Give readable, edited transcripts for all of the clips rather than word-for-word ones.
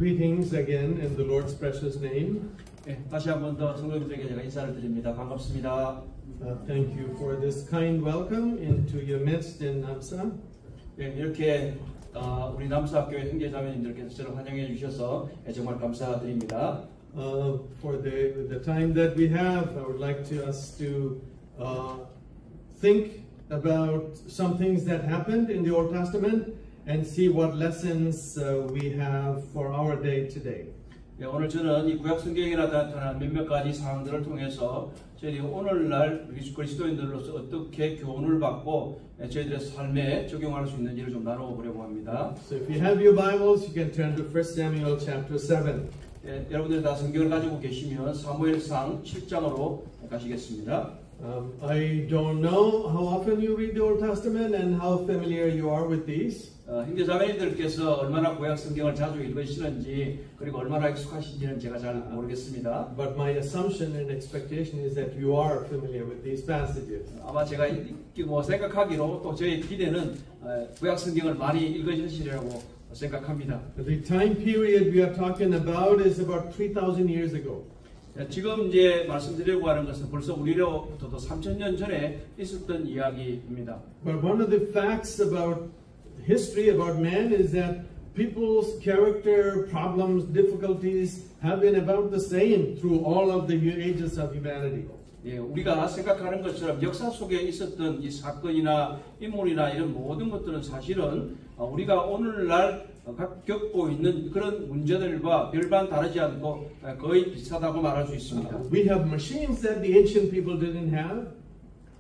Greetings again in the Lord's precious name. 네, 다시 한번 더 성도님들에게 제가 인사를 드립니다. 반갑습니다. Thank you for this kind welcome into your midst in Namsa. 네, 이렇게 우리 남사학교의 형제자매님들께서 저를 환영해 주셔서 정말 감사드립니다. For the time that we have, I would like us to think about some things that happened in the Old Testament and see what lessons we have for our day today. 네, 오늘 저는 이 구약 성경에 나타난 몇몇 가지 사항들을 통해서 저희들이 오늘날 그리스도인들로서 어떻게 교훈을 받고 저희들의 삶에 적용할 수 있는지를 좀 나눠보려고 합니다. So if you have your Bibles, you can turn to 1 Samuel chapter 7. 네, 여러분들이 다 성경을 가지고 계시면 사무엘상 7장으로 가시겠습니다. I don't know how often you read the Old Testament and how familiar you are with these. 형제자매님들께서 얼마나 구약 성경을 자주 읽으시는지 그리고 얼마나 익숙하신지는 제가 잘 모르겠습니다. But my assumption and expectation is that you are familiar with these passages. 아마 제가 생각하기로 또 저의 기대는 구약 성경을 많이 읽으시리라고 생각합니다. The time period we are talking about is about 3,000 years ago. 지금 이제 말씀드리려고 하는 것은 벌써 우리로부터도 3,000년 전에 있었던 이야기입니다. But one of the facts about history about man is that people's character, problems, difficulties have been about the same through all of the ages of humanity. 예, 우리가 생각하는 것처럼 역사 속에 있었던 이 사건이나 인물이나 이런 모든 것들은 사실은 우리가 오늘날 겪고 있는 그런 문제들과 별반 다르지 않고 거의 비슷하다고 말할 수 있습니다. We have machines that the ancient people didn't have.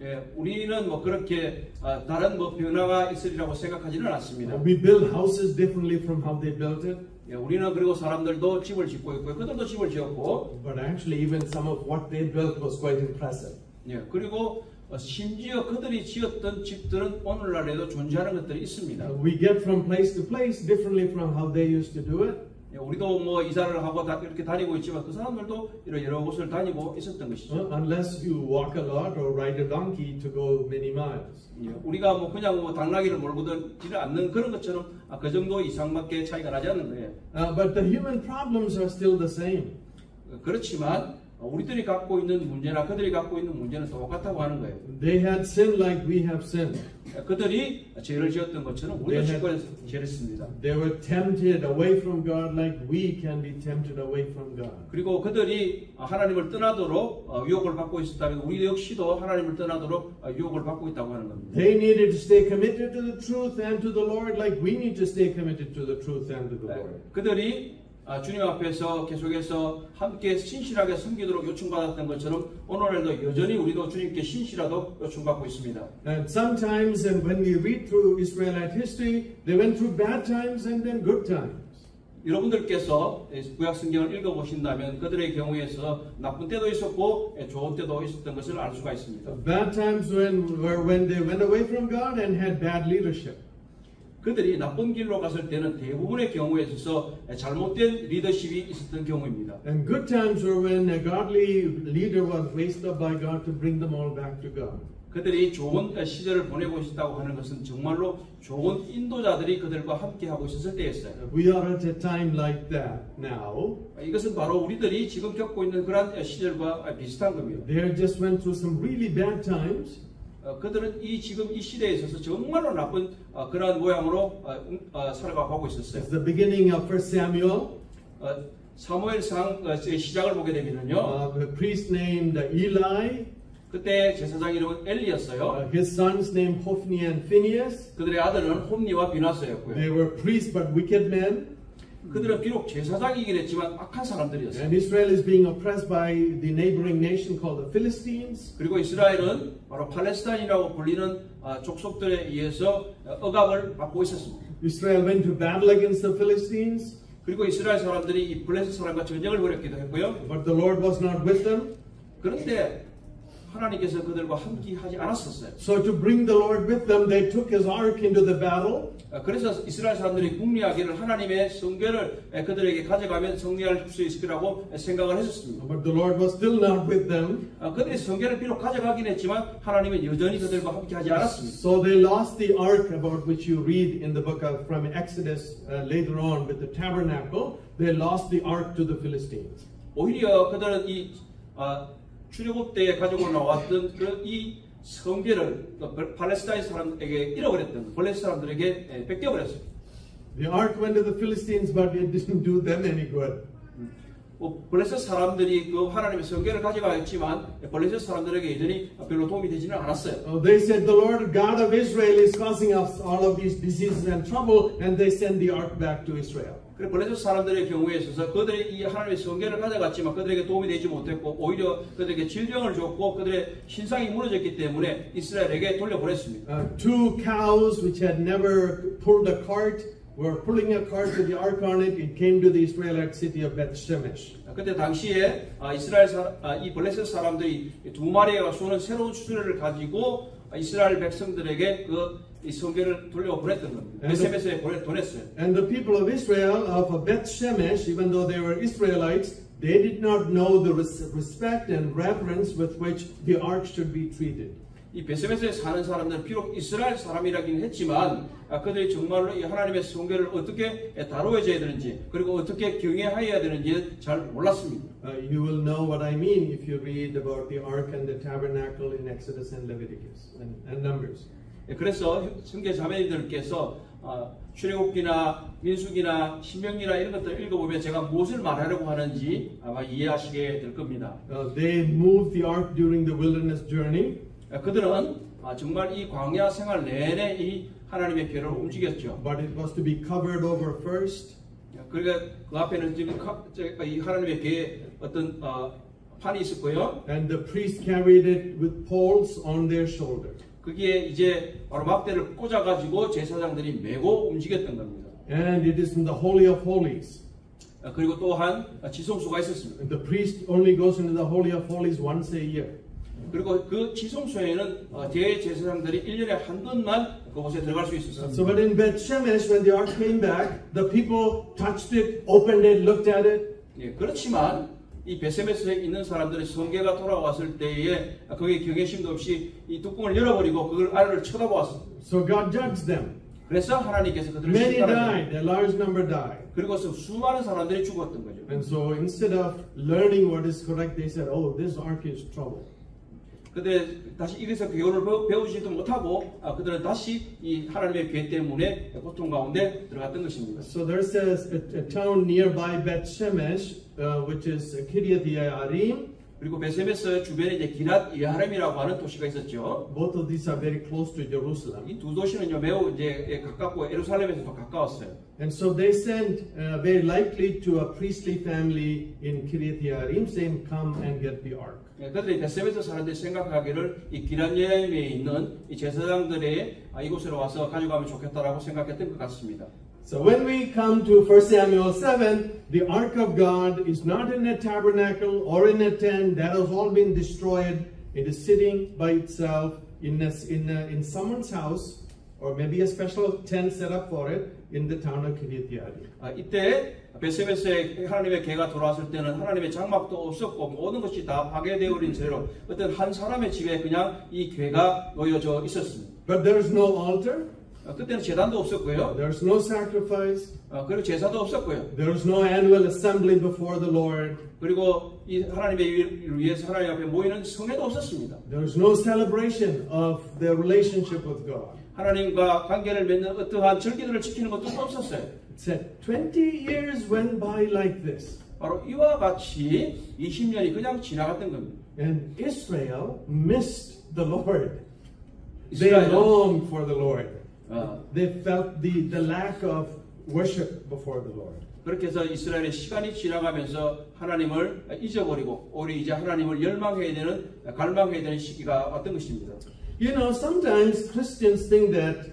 예, 우리는 뭐 그렇게 다른 뭐 변화가 있으리라고 생각하지는 않습니다. We build houses differently from how they built it. 예, 우리는 그리고 사람들도 집을 짓고 있고 그들도 집을 지었고. But actually, even some of what they built was quite impressive. 예, 그리고 심지어 그들이 지었던 집들은 오늘날에도 존재하는 것들이 있습니다. We get from place to place differently from how they used to do it. 예, 우리도 뭐 이사를 하고 이렇게 다니고 있지만 그 사람들도 이런 여러 곳을 다니고 있었던 것이죠. Unless you walk a lot or ride a donkey to go many miles. 예, 우리가 뭐 그냥 뭐 당나귀를 몰고 다니지 않는 그런 것처럼 그 정도 이상밖에 차이가 나지 않는 거예요. But the human problems are still the same. 그렇지만 우리들이 갖고 있는 문제나 그들이 갖고 있는 문제는 똑같다고 하는 거예요. They had sinned like we have sinned. 그들이 죄를 지었던 것처럼 우리도 죄를 했습니다. They were tempted away from God like we can be tempted away from God. 그리고 그들이 하나님을 떠나도록 유혹을 받고 있었다면 우리 역시도 하나님을 떠나도록 유혹을 받고 있다고 하는 겁니다. They needed to stay committed to the truth and to the Lord like we need to stay committed to the truth and to the Lord. 그들이 주님 앞에서 계속해서 함께 신실하게 섬기도록 요청받았던 것처럼 오늘날도 여전히 우리도 주님께 신실하도록 요청받고 있습니다. And sometimes, and when we read through Israelite history, they went through bad times and then good times. 여러분들께서 구약 성경을 읽어보신다면 그들의 경우에서 나쁜 때도 있었고 좋은 때도 있었던 것을 알 수가 있습니다. Bad times were when they went away from God and had bad leadership. 그들이 나쁜 길로 갔을 때는 대부분의 경우에 있어서 잘못된 리더십이 있었던 경우입니다. And good times were when a godly leader was raised up by God to bring them all back to God. 그들이 좋은 시절을 보내고 있었다고 하는 것은 정말로 좋은 인도자들이 그들과 함께 하고 있었을 때였어요. We are at a time like that now. 이것은 바로 우리들이 지금 겪고 있는 그런 시절과 비슷한 겁니다. They just went through some really bad times. 그들은 지금 이 시대에 있어서 정말로 나쁜 그러한 모양으로 살아가고 있었어요. It's the beginning of 1 Samuel. 사무엘상 시작을 보게 되면요. The priest named Eli. 그때 제사장 이름은 엘리였어요. His sons named Hophni and Phinehas. 그들의 아들은 홈니와 비나스였고요. They were priests but wicked men. 그들은 비록 제사장이긴 했지만 악한 사람들이었어요. And Israel is being oppressed by the neighboring nation called the Philistines. 그리고 이스라엘은 바로 팔레스타인이라고 불리는 족속들에 의해서 억압을 받고 있었습니다. Israel went to battle against the Philistines. 그리고 이스라엘 사람들이 이 블레셋 사람과 전쟁을 벌였기도 했고요. But the Lord was not with them. 그런데 하나님께서 그들과 함께 하지 않았었어요. So to bring the Lord with them, they took his ark into the battle. 그래서 이스라엘 사람들이 승리하기를 하나님의 성궤를 그들에게 가져가면 승리할 수 있을 거라고 생각을 했었습니다. But the Lord was still not with them. 그들이 성궤를 비록 가져가긴 했지만 하나님은 여전히 그들과 함께 하지 않았습니다. So they lost the ark about which you read in the book of from Exodus later on with the tabernacle. They lost the ark to the Philistines. 오히려 그들은 이 출애굽 때에 가지고 나왔던 이 성궤를 팔레스타인 사람에게 잃어버렸던 블레셋 사람들에게 뺏겨버렸어요. The ark went to the Philistines, but it didn't do them any good. 블레셋 사람들이 그 하나님의 성궤를 가져가겠지만 블레셋 사람들에게 여전히 별로 도움이 되지는 않았어요. They said the Lord God of Israel is causing us all of these diseases and trouble, and they send the ark back to Israel. 그래 블레셋 사람들의 경우에 있어서 그들이 이 하나님의 성궤를 가져갔지만 그들에게 도움이 되지 못했고 오히려 그들에게 질병을 줬고 그들의 신상이 무너졌기 때문에 이스라엘에게 돌려보냈습니다. Two cows which had never pulled a cart were pulling a cart with the ark on it. It came to the Israelite city of Beth Shemesh. 그때 당시에 이 블레셋 사람들이 두 마리가 쏘는 새로운 수레를 가지고 이스라엘 백성들에게 이 성궤를 돌려보냈던 겁니다. 베세메스에 보냈어요. And the people of Israel of Beth Shemesh, even though they were Israelites, they did not know the respect and reverence with which the ark should be treated. 이 베세메스에 사는 사람들은 비록 이스라엘 사람이라긴 했지만 그들이 정말로 이 하나님의 성궤를 어떻게 다루어져야 되는지 그리고 어떻게 경외해야 되는지 잘 몰랐습니다. You will know what I mean if you read about the ark and the tabernacle in Exodus and Leviticus and Numbers. 그래서 성계 자매님들께서 출애굽기나 민수기나 신명기나 이런 것들을 읽어보면 제가 무엇을 말하려고 하는지 아마 이해하시게 될 겁니다. They moved the ark during the wilderness journey. 그들은 정말 이 광야 생활 내내 이 하나님의 궤를 움직였죠. But it was to be covered over first. 그러니까 그 앞에는 지금 이 하나님의 궤에 어떤 판이 있었고요. And the priest carried it with poles on their shoulders. 거기에 이제 바로 막대를 꽂아가지고 제사장들이 메고 움직였던 겁니다. And it is in the Holy of Holies. 그리고 또한 지성소가 있었습니다. The priest only goes into the Holy of Holies once a year. 그리고 그 지성소에는 대제사장들이 1년에 한 번만 그곳에 들어갈 수 있었습니다. So but in Beth Shemesh, when the ark came back, the people touched it, opened it, looked at it. 예, 그렇지만 이 베세메스에 있는 사람들이 성궤가 돌아왔을 때에 거기에 경외심도 없이 이 뚜껑을 열어버리고 그걸 아래를 쳐다보았습니다. So God judged them. 그래서 하나님께서 그들을 Many 심판하셨습니다. died, a large number died. 그리고 수많은 사람들이 죽었던 거죠. And so instead of learning what is correct, they said, "Oh, this ark is trouble." 근데 다시 이래서 교훈을 배우지도 못하고 그들은 다시 이 하나님의 궤 때문에 고통 가운데 들어갔던 것입니다. So there's a town nearby Beth Shemesh, which is Kiryat Yearim. 그리고 베세메스 주변에 이제 기랏 예하렘이라고 하는 도시가 있었죠. Both of these are very close to Jerusalem. 이 두 도시는요 매우 이제 가깝고 예루살렘에서도 가까웠어요. And so they sent very likely to a priestly family in Kiryat Yearim, saying, "Come and get the ark." 그들이 베세메스 사람들이 생각하기를 이 기랏 예하렘에 있는 이 제사장들의 이곳으로 와서 가져가면 좋겠다라고 생각했던 것 같습니다. So when we come to 1 Samuel 7, the ark of God is not in a tabernacle or in a tent. That has all been destroyed. It is sitting by itself in someone's house, or maybe a special tent set up for it in the town of Kiryat Yearim. 이때 베세메스에 하나님의 궤가 돌아왔을 때는 하나님의 장막도 없었고 모든 것이 다 파괴되어 버린 채로 어떤 한 사람의 집에 그냥 이 궤가 놓여져 있었습니다. But there is no altar. 그때는 제단도 없었고요. There is no sacrifice. 그리고 제사도 없었고요. There is no annual assembly before the Lord. 그리고 이 하나님의 일을 위해서 하나님 앞에 모이는 성회도 없었습니다. There is no celebration of their relationship with God. 하나님과 관계를 맺는 어떠한 절기들을 지키는 것도 없었어요. It said 20 years went by like this. 바로 이와 같이 20년이 그냥 지나갔던 겁니다. And Israel missed the Lord. They longed for the Lord. They felt the lack of worship before the Lord. 그렇게 해서 이스라엘의 시간이 지나가면서 하나님을 잊어버리고 우리 이제 하나님을 열망해야 되는 갈망해야 되는 시기가 왔던 것입니다. You know, sometimes Christians think that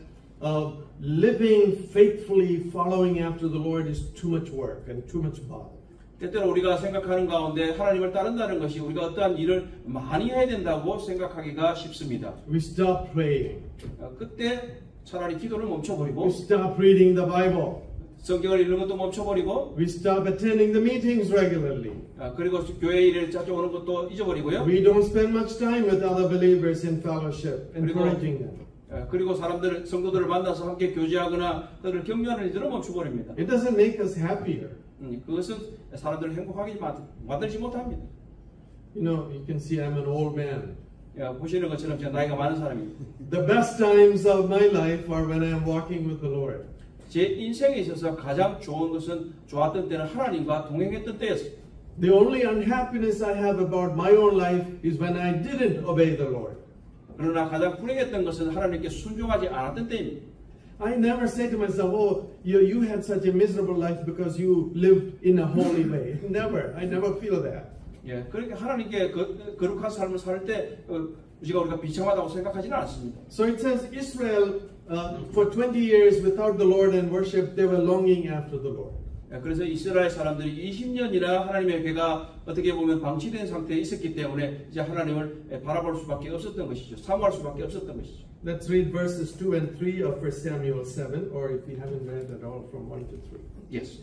living faithfully, following after the Lord is too much work and too much bother. 때때로 우리가 생각하는 가운데 하나님을 따른다는 것이 우리가 어떠한 일을 많이 해야 된다고 생각하기가 쉽습니다. We stop praying. 그때 차라리 기도를 멈춰버리고 We stop reading the Bible. 성경을 읽는 것도 멈춰버리고 We stop attending the meetings regularly. 그리고 교회 일에 자주 오는 것도 잊어버리고요. We don't spend much time with other believers in fellowship, encouraging them. 그리고 성도들을 만나서 함께 교제하거나 그들을 격려하는 일들을 멈춰버립니다. It doesn't make us happier. 그것은 사람들을 행복하게 만들지 못합니다. You know, you can see I'm an old man. 보시는 것처럼 제가 나이가 많은 사람입니다. The best times of my life are when I'm walking with the Lord. 제 인생에 있어서 가장 좋았던 때는 하나님과 동행했던 때였습니다. The only unhappiness I have about my own life is when I didn't obey the Lord. 그러나 가장 불행했던 것은 하나님께 순종하지 않았던 때입니다. I never say to myself, oh, you had such a miserable life because you lived in a holy way. Never. I never feel that. 그러니까 하나님께 거룩한 삶을 살 때 우리가 비참하다고 생각하지는 않습니다. So it says Israel for 20 years without the Lord and worship, they were longing after the Lord. 그래서 이스라엘 사람들이 20년이나 하나님의 배가 어떻게 보면 방치된 상태에 있었기 때문에 이제 하나님을 바라볼 수밖에 없었던 것이죠. 사모할 수밖에 없었던 것이죠. Let's read verses 2 and 3 of 1 Samuel 7, or if you haven't read at all, from 1 to 3. Yes.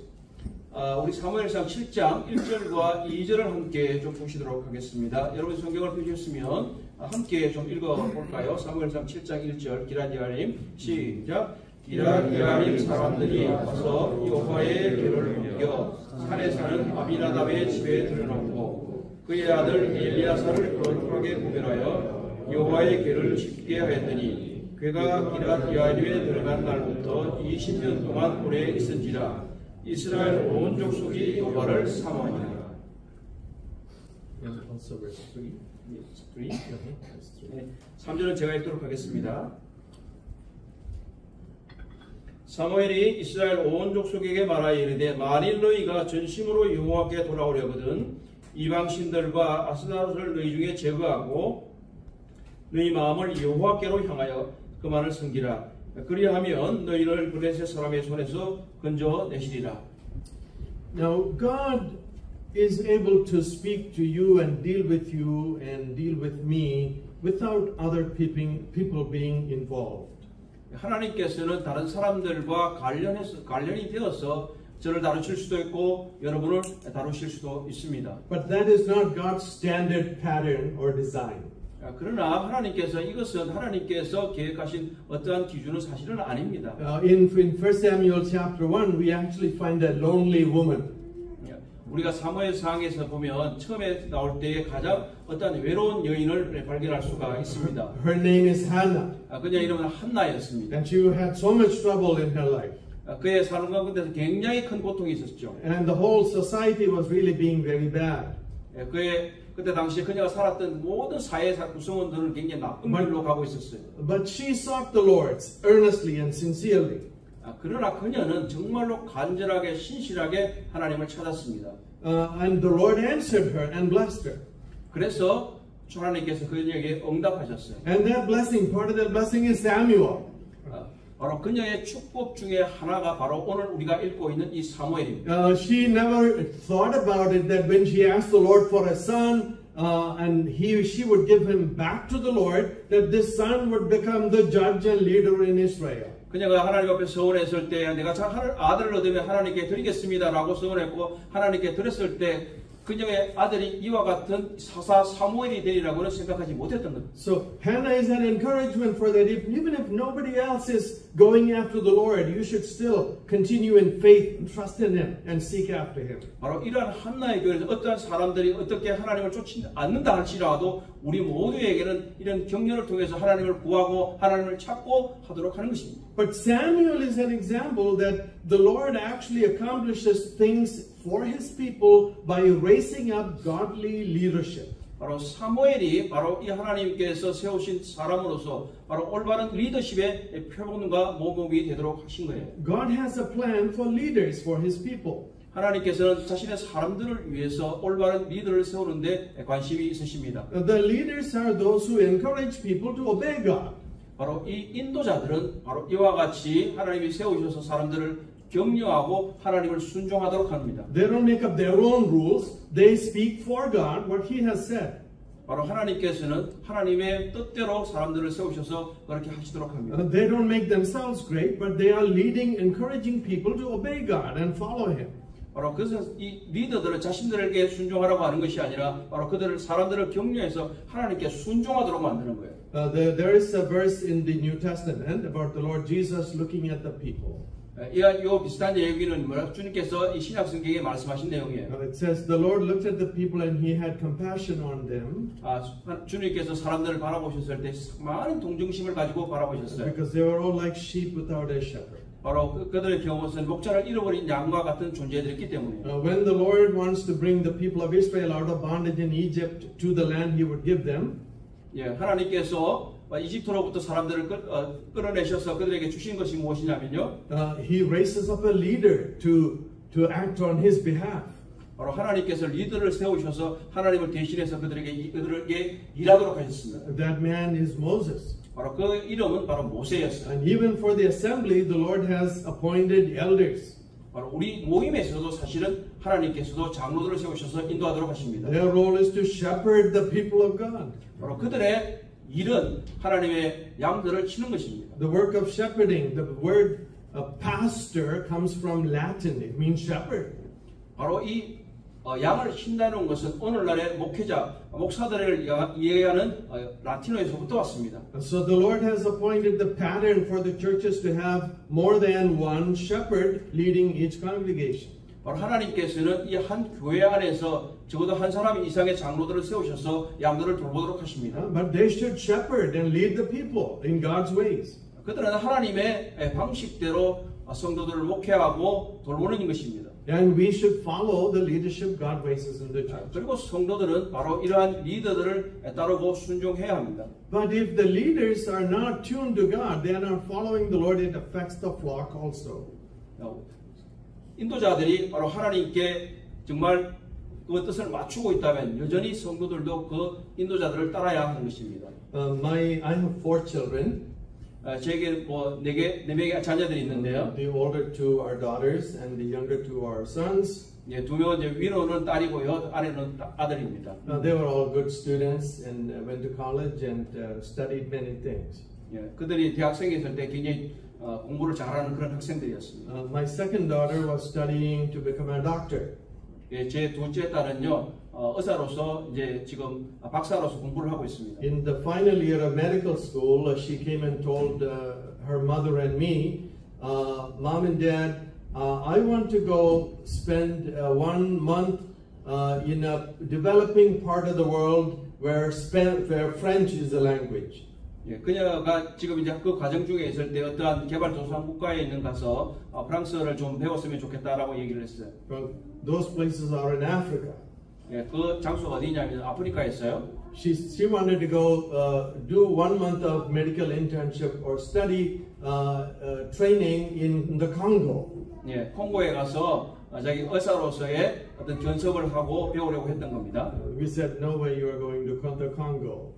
우리 사무엘상 7장 1절과 2절을 함께 좀 보시도록 하겠습니다. 여러분 성경을 펴주셨으면 함께 좀 읽어볼까요? 사무엘상 7장 1절 기라디아님 시작. 기라디아님 사람들이 와서 여호와의 궤를 옮겨 산에 사는 아비나답의 집에 들여놓고 그의 아들 엘리야사를 거룩하게 구별하여 여호와의 궤를 짚게 하였더니 궤가 기라디아님에 들어간 날부터 20년 동안 오래 있은지라 이스라엘 온 족속이 여호와를 사모하니라. Also verse 3. 3절은 제가 읽도록 하겠습니다. 사무엘이 이스라엘 온 족속에게 말하여 이르되 만일 너희가 전심으로 여호와께 돌아오려거든 이방 신들과 아스나롯을 너희 중에 제거하고 너희 마음을 여호와께로 향하여 그만을 섬기라. 그리하면 너희를 블레셋 사람의 손에서 건져내시리라. Now God is able to speak to you and deal with you and deal with me without other people being involved. 하나님께서는 다른 사람들과 관련이 되어서 저를 다루실 수도 있고 여러분을 다루실 수도 있습니다. But that is not God's standard pattern or design. 그러나 하나님께서 이것은 하나님께서 계획하신 어떠한 기준은 사실은 아닙니다. In 1 Samuel chapter 1, we actually find a lonely woman. 우리가 사무엘상에서 보면 처음에 나올 때에 가장 어떤 외로운 여인을 발견할 수가 있습니다. Her name is Hannah. 그녀 이름은 한나였습니다. And she had so much trouble in her life. 그의 사는 가운데서 굉장히 큰 고통이 있었죠. And the whole society was really being very bad. 그때 당시에 그녀가 살았던 모든 사회 구성원들은 굉장히 나쁜 길로 가고 있었어요. But she sought the Lord earnestly and sincerely. 그러나 그녀는 정말로 간절하게 신실하게 하나님을 찾았습니다. And the Lord answered her and blessed her. 그래서 하나님께서 그녀에게 응답하셨어요. And that blessing, part of that blessing is Samuel. 바로 그녀의 축복 중에 하나가 바로 오늘 우리가 읽고 있는 이 사무엘입니다. She never thought about it that when she asked the Lord for a son, and she would give him back to the Lord, that this son would become the judge and leader in Israel. 그녀가 하나님 앞에 서원했을 때 내가 아들을 얻으면 하나님께 드리겠습니다라고 서원했고 하나님께 드렸을 때 그녀의 아들이 이와 같은 사사 사무엘이 되리라고는 생각하지 못했던 것. So Hannah is an encouragement for that. Even if nobody else is going after the Lord, you should still continue in faith and trust in Him and seek after Him. 바로 이러한 한나의 교회에서 어떠한 사람들이 어떻게 하나님을 쫓지 않는다 할지라도 우리 모두에게는 이런 격려를 통해서 하나님을 구하고 하나님을 찾고 하도록 하는 것입니다. But Samuel is an example that the Lord actually accomplishes things for His people by raising up godly leadership. 바로 사무엘이 바로 이 하나님께서 세우신 사람으로서 바로 올바른 리더십의 표본과 모범이 되도록 하신 거예요. God has a plan for leaders for His people. 하나님께서는 자신의 사람들을 위해서 올바른 리더를 세우는데 관심이 있으십니다. The leaders are those who encourage people to obey God. 바로 이 인도자들은 바로 이와 같이 하나님이 세우셔서 사람들을 격려하고 하나님을 순종하도록 합니다. They don't make up their own rules. They speak for God what He has said. 바로 하나님께서는 하나님의 뜻대로 사람들을 세우셔서 그렇게 하시도록 합니다. They don't make themselves great, but they are leading, encouraging people to obey God and follow Him. 바로 그래서 이 리더들은 자신들에게 순종하라고 하는 것이 아니라 바로 그들을 사람들을 격려해서 하나님께 순종하도록 만드는 거예요. There is a verse in the New Testament about the Lord Jesus looking at the people. 이 비슷한 얘기는 뭐라 주님께서 이 신약 성경에 말씀하신 내용이에요. It says the Lord looked at the people and He had compassion on them. 주님께서 사람들을 바라보셨을 때 많은 동정심을 가지고 바라보셨어요. Because they were all like sheep without a shepherd. 바로 그들의 경우는 목자를 잃어버린 양과 같은 존재들이기 때문이에요. When the Lord wants to bring the people of Israel out of bondage in Egypt to the land He would give them, 하나님께서 이집트로부터 사람들을 끌어내셔서 그들에게 주신 것이 무엇이냐면요. He raises up a leader to act on His behalf. 바로 하나님께서 리더를 세우셔서 하나님을 대신해서 그들에게 일하도록 하셨습니다. That man is Moses. 바로 그 이름은 바로 모세였어요. And even for the assembly, the Lord has appointed elders. 바로 우리 모임에서도 사실은 하나님께서도 장로들을 세우셔서 인도하도록 하십니다. Their role is to shepherd the people of God. 바로 그들의 일은 하나님의 양들을 치는 것입니다. The work of shepherding, the word pastor comes from Latin. It means shepherd. 바로 이 양을 친다는 것은 오늘날의 목사들을 이해하는 라틴어에서부터 왔습니다. So the Lord has appointed the pattern for the churches to have more than one shepherd leading each congregation. 바로 하나님께서는 이 한 교회 안에서 적어도 한 사람 이상의 장로들을 세우셔서 양들을 돌보도록 하십니다. But they should shepherd and lead the people in God's ways. 그들은 하나님의 방식대로 성도들을 목회하고 돌보는 것입니다. And we should follow the leadership God places in the church. 그리고 성도들은 바로 이러한 리더들을 따르고 순종해야 합니다. But if the leaders are not tuned to God, they are not following the Lord, it affects the flock also. 인도자들이 바로 하나님께 정말 그 뜻을 맞추고 있다면 여전히 성도들도 그 인도자들을 따라야 하는 것입니다. I have 4 children. 제게 네 명의 자녀들이 있는데요. The older 2 are daughters, and the younger 2 are sons. 두 명은 이제 위로는 딸이고요, 아래는 아들입니다. They were all good students and went to college and studied many things. 그들이 대학생에 있을 때 굉장히 공부를 잘하는 그런 학생들이었습니다. My second daughter was studying to become a doctor. 제 둘째 딸은요, 의사로서 이제 지금 박사로서 공부를 하고 있습니다. In the final year of medical school, she came and told her mother and me, Mom and Dad, I want to go spend 1 month in a developing part of the world where French is a language. 그녀가 지금 이제 그 과정 중에 있을 때 어떠한 개발도상 국가에 있는 가서 프랑스어를 좀 배웠으면 좋겠다라고 얘기를 했어요. Well, those places are in Africa. 그 장소가 어디냐면 아프리카에 있어요. She wanted to go do 1 month of medical internship or study training in the Congo. 콩고에 가서 자기 의사로서의 어떤 견습을 하고 배우려고 했던 겁니다. We said no way you are going to the Congo.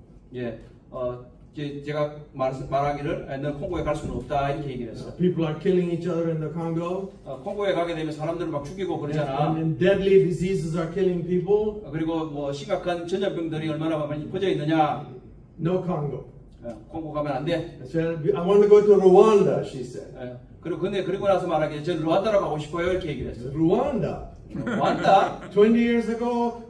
제가 말하기를 넌 콩고에 갈 수는 없다 이렇게 얘기를 했어요. People are killing each other in the Congo. 콩고에 가게 되면 사람들을 막 죽이고 그러잖아. And deadly diseases are killing people. 그리고 뭐 심각한 전염병들이 얼마나 많이 퍼져 있느냐. No Congo. 콩고 가면 안 돼. I want to go to Rwanda, she said. 그리고 나서 말하기를 저 루안다로 가고 싶어요 이렇게 얘기를 했어요. Rwanda. 루안다. 20 years ago,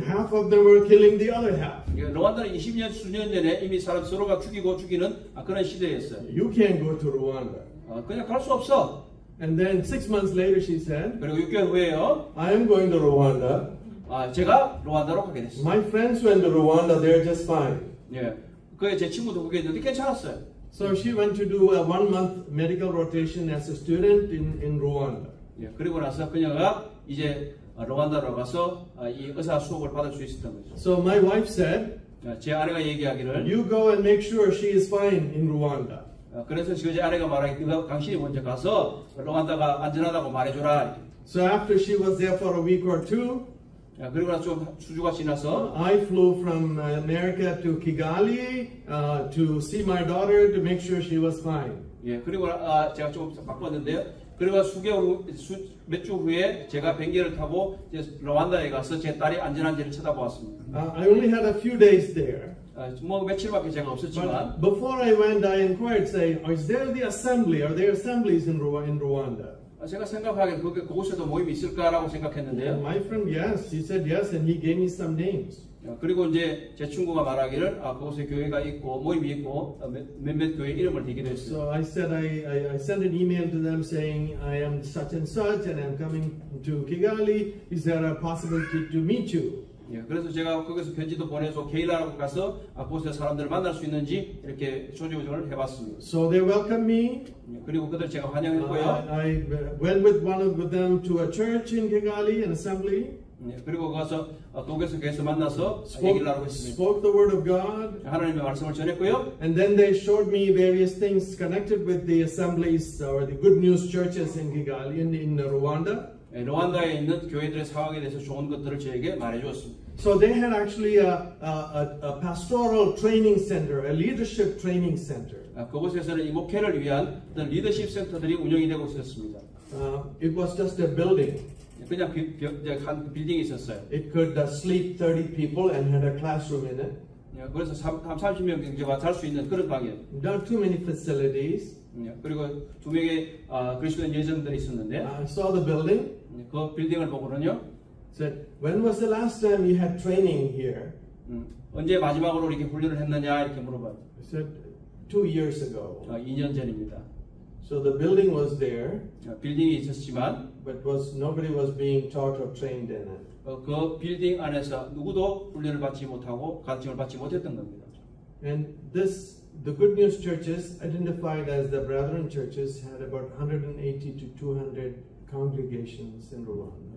half of them were killing the other half. 루안다는 20년 수년 전에 이미 서로가 죽이는 그런 시대였어요. You can't go to Rwanda. 그냥 갈 수 없어. And then 6 months later, she said, 그리고 6개월 후에요. I am going to Rwanda. 제가 루안다로 가게 됐어요. My friends went to Rwanda. They're just fine. 제 친구도 거기에 있는데 괜찮았어요. So she went to do a 1 month medical rotation as a student in Rwanda. 그리고 나서 그녀가 이제 루안다로 가서 이 의사 수업을 받을 수 있었던 거죠. So my wife said, 제 아내가 얘기하기를 you go and make sure she is fine in Rwanda. 그래서 제 아내가 말하기를 당신이 먼저 가서 루안다가 안전하다고 말해줘라. So after she was there for a week or 2, 그리고 나서 좀 수주가 지나서 I flew from America to Kigali to see my daughter to make sure she was fine. 그리고 제가 좀 바꿨는데요. 그리고 몇 주 후에 제가 비행기를 타고 이제 루안다에 가서 제 딸이 안전한지를 쳐다보았습니다. I only had a few days there. 뭐 며칠밖에 제가 없었지만 But before I went, I inquired, saying, "Is there the assembly? Are there assemblies in Rwanda?" 제가 생각하기에 그곳에도 모임이 있을까라고 생각했는데요. And my friend, yes, he said yes, and he gave me some names. 그리고 이제 제 친구가 말하기를 그곳에 교회가 있고 모임이 있고 몇몇 교회 이름을 대기도 했어요. So I said I sent an email to them saying I am such and I'm coming to Kigali. Is there a possibility to meet you? 그래서 제가 거기서 편지도 보내서 케일라라고 가서 그곳에 사람들을 만날 수 있는지 이렇게 조직을 해봤습니다. So they welcomed me. 그리고 그들 제가 환영했고요. I went with one of them to a church in Kigali, an assembly. 그리고 가서 그곳에서 교회에서 만나서 얘기를 나누고 있습니다. Spoke the word of God. 하나님의 말씀을 전했고요. And then they showed me various things connected with the assemblies or the good news churches in Kigali, in Rwanda. 루안다에 있는 교회들의 상황에 대해서 좋은 것들을 저에게 말해주었습니다. So they had actually a pastoral training center, a leadership training center. 그곳에서는 이 목회를 위한 어떤 리더십 센터들이 운영이 되고 있었습니다. It was just a building. 그냥 한 빌딩이 있었어요. It could sleep 30 people and had a classroom in it. 그래서 30명 정도가 잘 수 있는 그런 방이에요. Not too many facilities. 그리고 2명의 그리스도인 여성들이 있었는데 I saw the building. 그 빌딩을 보고는요. Said, when was the last time you had training here? 언제 마지막으로 이렇게 훈련을 했느냐 이렇게 물어봐요. I said, 2 years ago. 2년 전입니다. So the building was there. 빌딩이 있었지만, but nobody was being taught or trained in it. 그 빌딩 안에서 누구도 훈련을 받지 못하고 가르침을 받지 못했던 겁니다. And the good news churches, identified as the brethren churches, had about 180 to 200 congregations in Rwanda.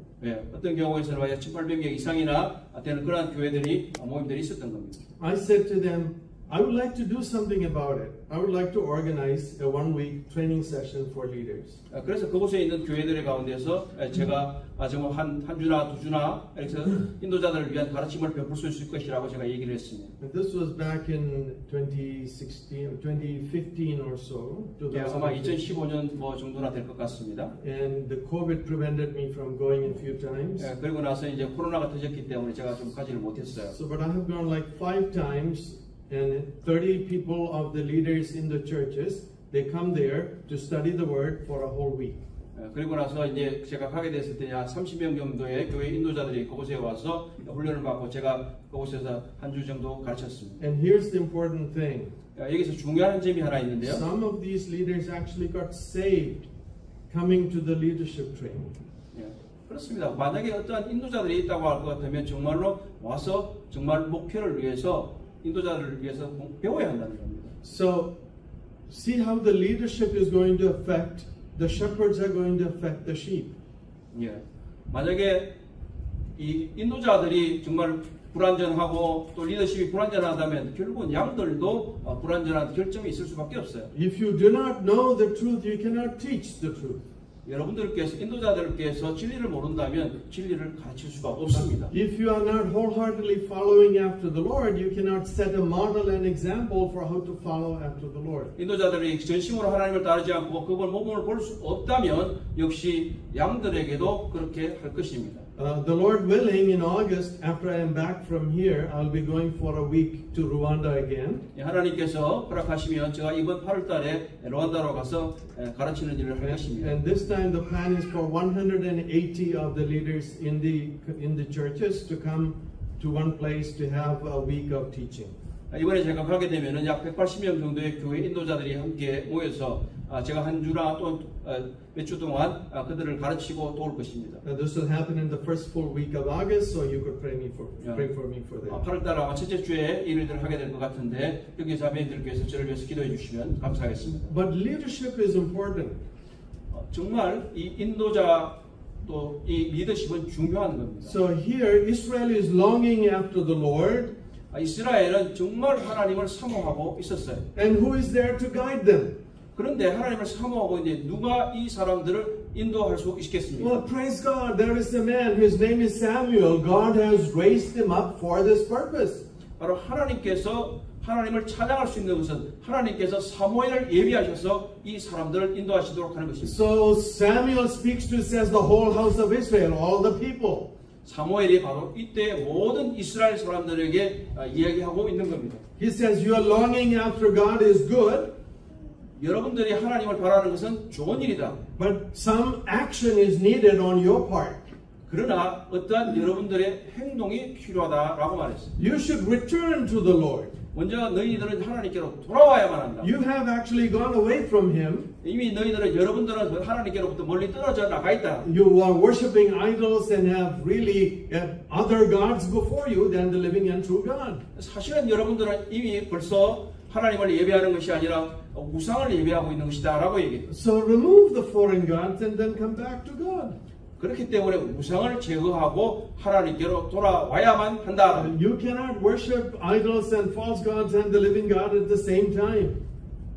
어떤 경우에서는 1,800명 이상이나 되는 그런 교회들이 모임들이 있었던 겁니다. I said to them, I would like to do something about it. I would like to organize a 1-week training session for leaders. 그래서 그곳에 있는 교회들의 가운데서 제가 정말 한 주나 2주나 이렇게 인도자들을 위한 가르침을 베풀 수 있을 것이라고 제가 얘기를 했습니다. And this was back in 2016, 2015 or so. 아마 2015년 뭐 정도나 될 것 같습니다. And the COVID prevented me from going a few times. 그리고 나서 이제 코로나가 터졌기 때문에 제가 좀 가지를 못했어요. So, but I have gone like 5 times. And 30 people of the leaders in the churches, they come there to study the word for a whole week. 그리고 나서 이제 제가 가게 됐을 때 한 30명 정도의 교회 인도자들이 그곳에 와서 훈련을 받고 제가 그곳에서 한 주 정도 가르쳤습니다. And here's the important thing. 여기서 중요한 점이 하나 있는데요. Some of these leaders actually got saved coming to the leadership training. 그렇습니다. 만약에 어떠한 인도자들이 있다고 할 것 같으면 정말로 와서 정말 목표를 위해서 인도자들을 위해서 배워야 한다는 겁니다. So, see how the leadership is going to affect, the shepherds are going to affect the sheep. 만약에 이 인도자들이 정말 불완전하고 또 리더십이 불완전하다면 결국은 양들도 불완전한 결점이 있을 수밖에 없어요. If you do not know the truth, you cannot teach the truth. 여러분들께서 인도자들께서 진리를 모른다면 진리를 가르칠 수가 없습니다. If you are not wholeheartedly following after the Lord, you cannot set a model and example for how to follow after the Lord. 인도자들이 전심으로 하나님을 따르지 않고 그걸 모범을 볼 수 없다면 역시 양들에게도 그렇게 할 것입니다. The Lord willing, in August, after I am back from here, I'll be going for a week to Rwanda again. 하나님께서 허락하시면 제가 이번 8월달에 루안다로 가서 가르치는 일을 할 것입니다. And this time the plan is for 180 of the leaders in the churches to come to one place to have a week of teaching. 이번에 제가 가게 되면은 약 180명 정도의 교회 인도자들이 함께 모여서 제가 한 주나 또 몇 주 동안 그들을 가르치고 도울 것입니다. This will happen in the first full week of August, so you could pray for me for that. 8월달 아마 첫째 주에 이 일들을 하게 될 것 같은데 여기 자매님들께서 저를 위해서 기도해 주시면 감사하겠습니다. But leadership is important. 정말 이 인도자 또 이 리더십은 중요한 겁니다. So here Israel is longing after the Lord. 이스라엘은 정말 하나님을 사모하고 있었어요. And who is there to guide them? 그런데 하나님을 사모하고 이제 누가 이 사람들을 인도할 수 있겠습니까? Well, praise God, there is a man whose name is Samuel. God has raised him up for this purpose. 바로 하나님께서 하나님을 찬양할 수 있는 것은 하나님께서 사무엘을 예비하셔서 이 사람들을 인도하시도록 하는 것입니다. So Samuel speaks to, says, the whole house of Israel, all the people. 사무엘이 바로 이때 모든 이스라엘 사람들에게 이야기하고 있는 겁니다. He says, your longing after God is good, 여러분들이 하나님을 바라는 것은 좋은 일이다. but some action is needed on your part. 그러나 어떠한 여러분들의 행동이 필요하다라고 말했어요. You should return to the Lord. 먼저 너희들은 하나님께로 돌아와야만 한다. You have actually gone away from Him. 이미 너희들은 여러분들은 하나님께로부터 멀리 떨어져 나가 있다. You are worshiping idols and have really other gods before you than the living and true God. 사실은 여러분들은 이미 벌써 하나님을 예배하는 것이 아니라 우상을 예배하고 있는 것이다라고 얘기해요. So remove the foreign gods and then come back to God. 그렇기 때문에 우상을 제거하고 하나님께로 돌아와야만 한다. You cannot worship idols and false gods and the living God at the same time.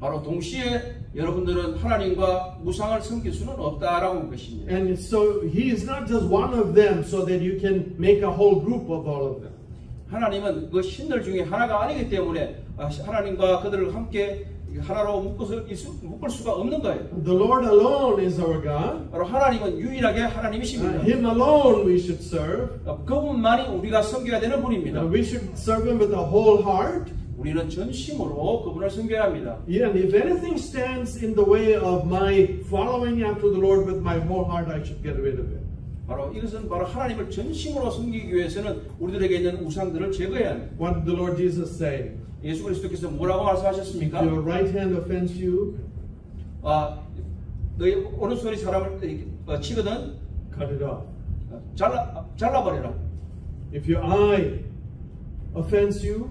바로 동시에 여러분들은 하나님과 우상을 섬길 수는 없다라고 한 것입니다. And so He is not just one of them so that you can make a whole group of all of them. 하나님은 그 신들 중에 하나가 아니기 때문에 하나님과 그들을 함께 하나로 묶을 수가 없는 거예요. The Lord alone is our God. 바로 하나님은 유일하게 하나님이십니다. Him alone we should serve. 그분만이 우리가 섬겨야 되는 분입니다. We should serve Him with a whole heart. 우리는 전심으로 그분을 섬겨야 합니다. Yeah, and if anything stands in the way of my following after the Lord with my whole heart, I should get rid of it. 바로 이것은 바로 하나님을 전심으로 섬기기 위해서는 우리들에게 있는 우상들을 제거해야 합니다. What did the Lord Jesus say? 예수 그리스도께서 뭐라고 말씀하셨습니까? If your right hand offends you, 너희 오른손이 사람을 치거든 cut it off. 잘라버려라. If your eye offends you,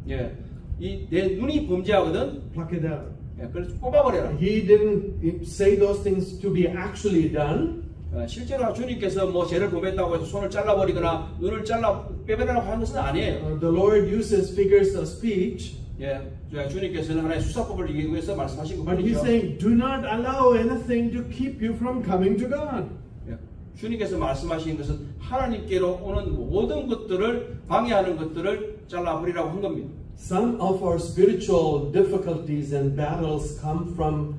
예, 이 내 눈이 범죄하거든. pluck it out. 예, 그래서 뽑아버려라. He didn't say those things to be actually done. 실제로 주님께서 뭐 죄를 범했다고 해서 손을 잘라버리거나 눈을 빼버리라고 하는 것은 아니에요. The Lord uses figures of speech. 예, 주님께서는 하나의 수사법을 이기기 위해서 말씀하신 But He's 것이죠. saying, do not allow anything to keep you from coming to God. 예, 주님께서 말씀하신 것은 하나님께로 오는 모든 것들을 방해하는 것들을 잘라버리라고 한 겁니다. Some of our spiritual difficulties and battles come from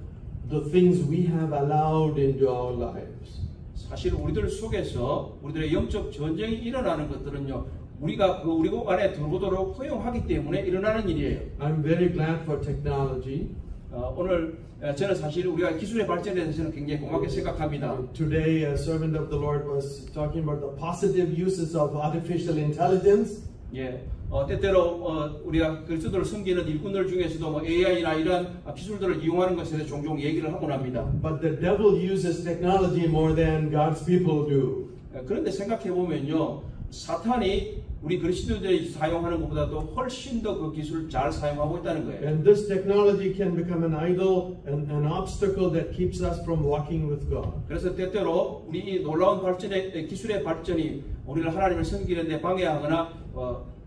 the things we have allowed into our lives. 사실 우리들 속에서 우리들의 영적 전쟁이 일어나는 것들은요, 우리가 그 우리 안에 들어오도록 허용하기 때문에 일어나는 일이에요. I'm very glad for technology. 오늘 저는 사실 우리가 기술의 발전에 대해서는 굉장히 고맙게 생각합니다. Today, a servant of the Lord was talking about the positive uses of artificial intelligence. 예, 때때로 우리가 그리스도를 섬기는 일꾼들 중에서도 뭐 AI나 이런 기술들을 이용하는 것에 대해 종종 얘기를 하곤 합니다. But the devil uses technology more than God's people do. 그런데 생각해 보면요, 사탄이 우리 그리스도들이 사용하는 것보다도 훨씬 더 그 기술을 잘 사용하고 있다는 거예요. And this technology can become an idol and an obstacle that keeps us from walking with God. 그래서 때때로 우리 이 놀라운 기술의 발전이 우리를 하나님을 섬기는 데 방해하거나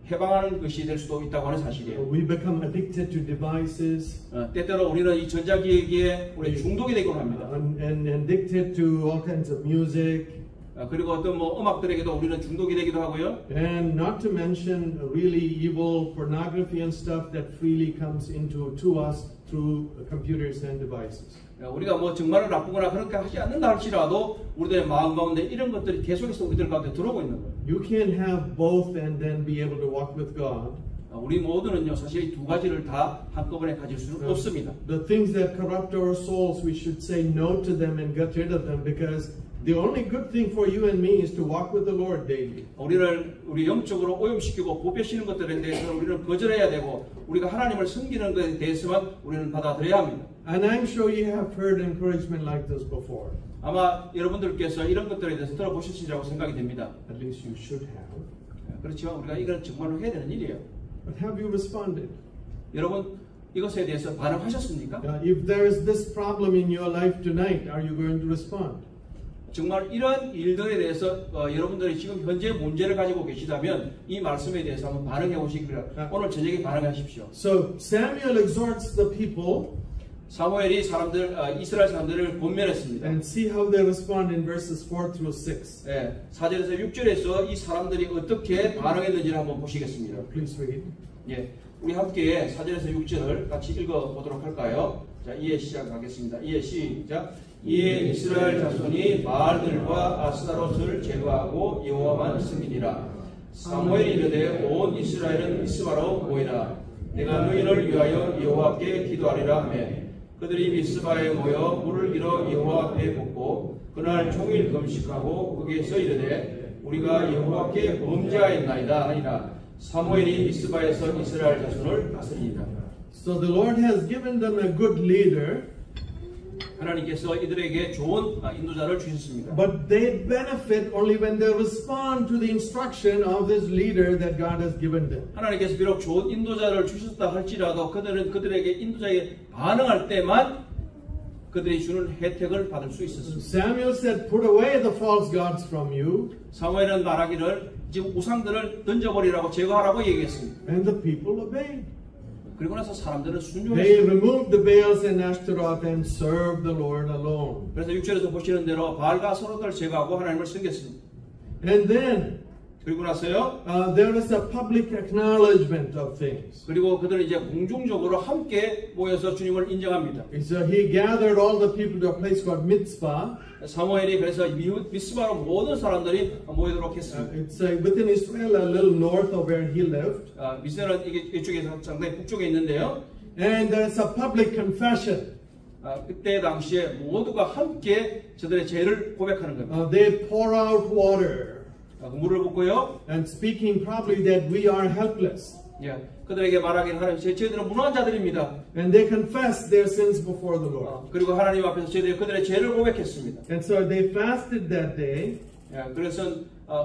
해방하는 것이 될 수도 있다고 하는 사실이에요. We become addicted to devices. 때때로 우리는 이 전자기기에 우리 중독이 되곤 합니다. And addicted to all kinds of music. 그리고 어떤 뭐 음악들에게도 우리는 중독이 되기도 하고요. And not to mention really evil pornography and stuff that freely comes to us through computers and devices. 우리가 뭐 정말로 나쁘거나 그렇게 하지 않는다 할지라도 우리들의 마음 가운데 이런 것들이 계속해서 우리들 가운데 들어오고 있는 거예요. You can't have both and then be able to walk with God. 우리 모두는요, 사실 이 두 가지를 다 한꺼번에 가질 수는 없습니다. The things that corrupt our souls, we should say no to them and get rid of them because the only good thing for you and me is to walk with the Lord daily. 우리 영적으로 오염시키고 보배시는 것들에 대해서는 우리는 거절해야 되고 우리가 하나님을 섬기는 것에 대해서만 우리는 받아들여야 합니다. And I'm sure you have heard encouragement like this before. 아마 여러분들께서 이런 것들에 대해서 들어보셨으리라고 생각이 됩니다. At least you should have. 그렇지만 우리가 이건 정말로 해야 되는 일이에요. But have you responded? 여러분 이것에 대해서 반응하셨습니까? If there is this problem in your life tonight, are you going to respond? 정말 이런 일들에 대해서 여러분들이 지금 현재 문제를 가지고 계시다면 이 말씀에 대해서 한번 반응해 보시기 바랍니다. 오늘 저녁에 반응하십시오. So Samuel exhorts the people. 사무엘이 이스라엘 사람들을 권면했습니다. And see how they respond in verses 4 through 6. 네, 4절에서 6절에서 이 사람들이 어떻게 반응했는지를 한번 보시겠습니다. Please read. 예, 우리 함께 4절에서 6절을 같이 읽어보도록 할까요? 자, 이에 시작하겠습니다. 이에 시작. 이에 이스라엘 자손이 바알들과 아스타롯을 제거하고 여호와만 섬기니라. 사무엘이 이르되 온 이스라엘은 미스바로 모이라. 내가 너희를 위하여 여호와께 기도하리라 하며 그들이 미스바에 모여 물을 길어 여호와 앞에 붓고 그날 종일 금식하고 거기에서 이르되 우리가 여호와께 범죄하였나이다 하니라. 사무엘이 미스바에서 이스라엘 자손을 다스리니라. So the Lord has given them a good leader, 하나님께서 이들에게 좋은 인도자를 주셨습니다. but they benefit only when they respond to the instruction of this leader that God has given them. 하나님께서 비록 좋은 인도자를 주셨다 할지라도 그들은 그들에게 인도자에 반응할 때만 그들이 주는 혜택을 받을 수 있었습니다. Samuel said, "Put away the false gods from you," 사무엘은 말하기를 지금 우상들을 던져버리라고 제거하라고 얘기했습니다. and the people obeyed. 그리고 나서 사람들은 They 순종했습니다. removed the Baals and Ashtaroth and served the Lord alone. 그래서 6절에서 보시는 대로 바알과 아스타롯을 제거하고 하나님을 섬겼습니다. And then 그리고 나서요. there is a public acknowledgement of things. 그리고 그들은 이제 공중적으로 함께 모여서 주님을 인정합니다. So he gathered all the people to a place called Mitzvah. 사무엘이 그래서 미스바로 모든 사람들이 모이도록 했습니다. It's within Israel, a little north of where he lived. 미스는 이쪽에서 상당히 북쪽에 있는데요. And there's a public confession. 그때 당시에 모두가 함께 저들의 죄를 고백하는 겁니다. They pour out water 물을 붓고요. and speaking probably that we are helpless. 예, 그들에게 말하기를 하나님 제 죄들은 무능한 자들입니다. And they confess their sins before the Lord. 그리고 하나님 앞에서 그들의 죄를 고백했습니다. And so they fasted that day 예, 그래서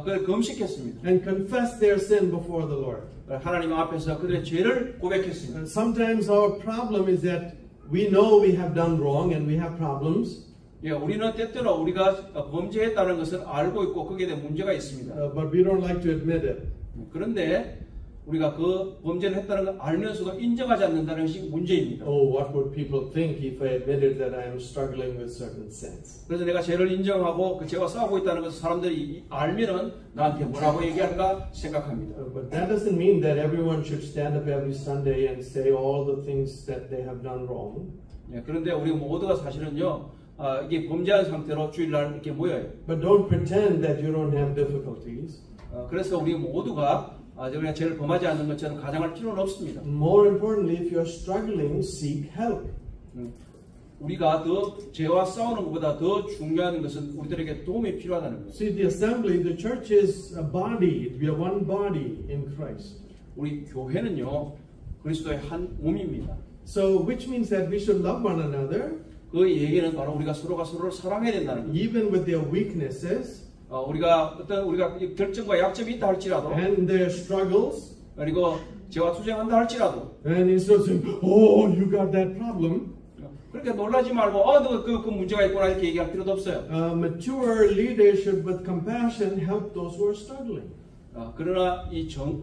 그들 금식했습니다. and confessed their sin before the Lord. 하나님 앞에서 그들의 죄를 고백했습니다. And sometimes our problem is that we know we have done wrong and we have problems. 예, 우리는 때때로 우리가 범죄했다는 것을 알고 있고 거기에 대한 문제가 있습니다. But we don't like to admit it. 그런데 우리가 그 범죄를 했다는 걸 알면서도 인정하지 않는다는 것이 문제입니다. Oh, what would people think if I admitted that I am struggling with certain sins? 그래서 내가 죄를 인정하고 그 죄와 싸우고 있다는 것을 사람들이 알면은 나한테 뭐라고 얘기할까 생각합니다. But that doesn't mean that everyone should stand up every Sunday and say all the things that they have done wrong. 예, 그런데 우리 모두가 사실은요. 이게 범죄한 상태로 주일날 이렇게 모여요. But don't pretend that you don't have difficulties. 그래서 우리 모두가 우리가 죄를 범하지 않는 것처럼 가장할 필요는 없습니다. More importantly, if you're struggling, seek help. 우리가 더 죄와 싸우는 것보다 더 중요한 것은 우리들에게 도움이 필요하다는 것. See, the assembly, the church is a body. We are one body in Christ. 우리 교회는요 그리스도의 한 몸입니다. So, which means that we should love one another, 그 얘기는 바로 우리가 서로가 서로를 사랑해야 된다는 것. even with their weaknesses 우리가 결정과 약점이 있다 할지라도 and their struggles. 그리고 죄와 투쟁한다 할지라도 And instead of saying, "Oh, you got that problem," 그렇게 놀라지 말고 너 그 문제가 있구나 이렇게 얘기할 필요도 없어요. mature leadership with compassion help those who are struggling. 그러나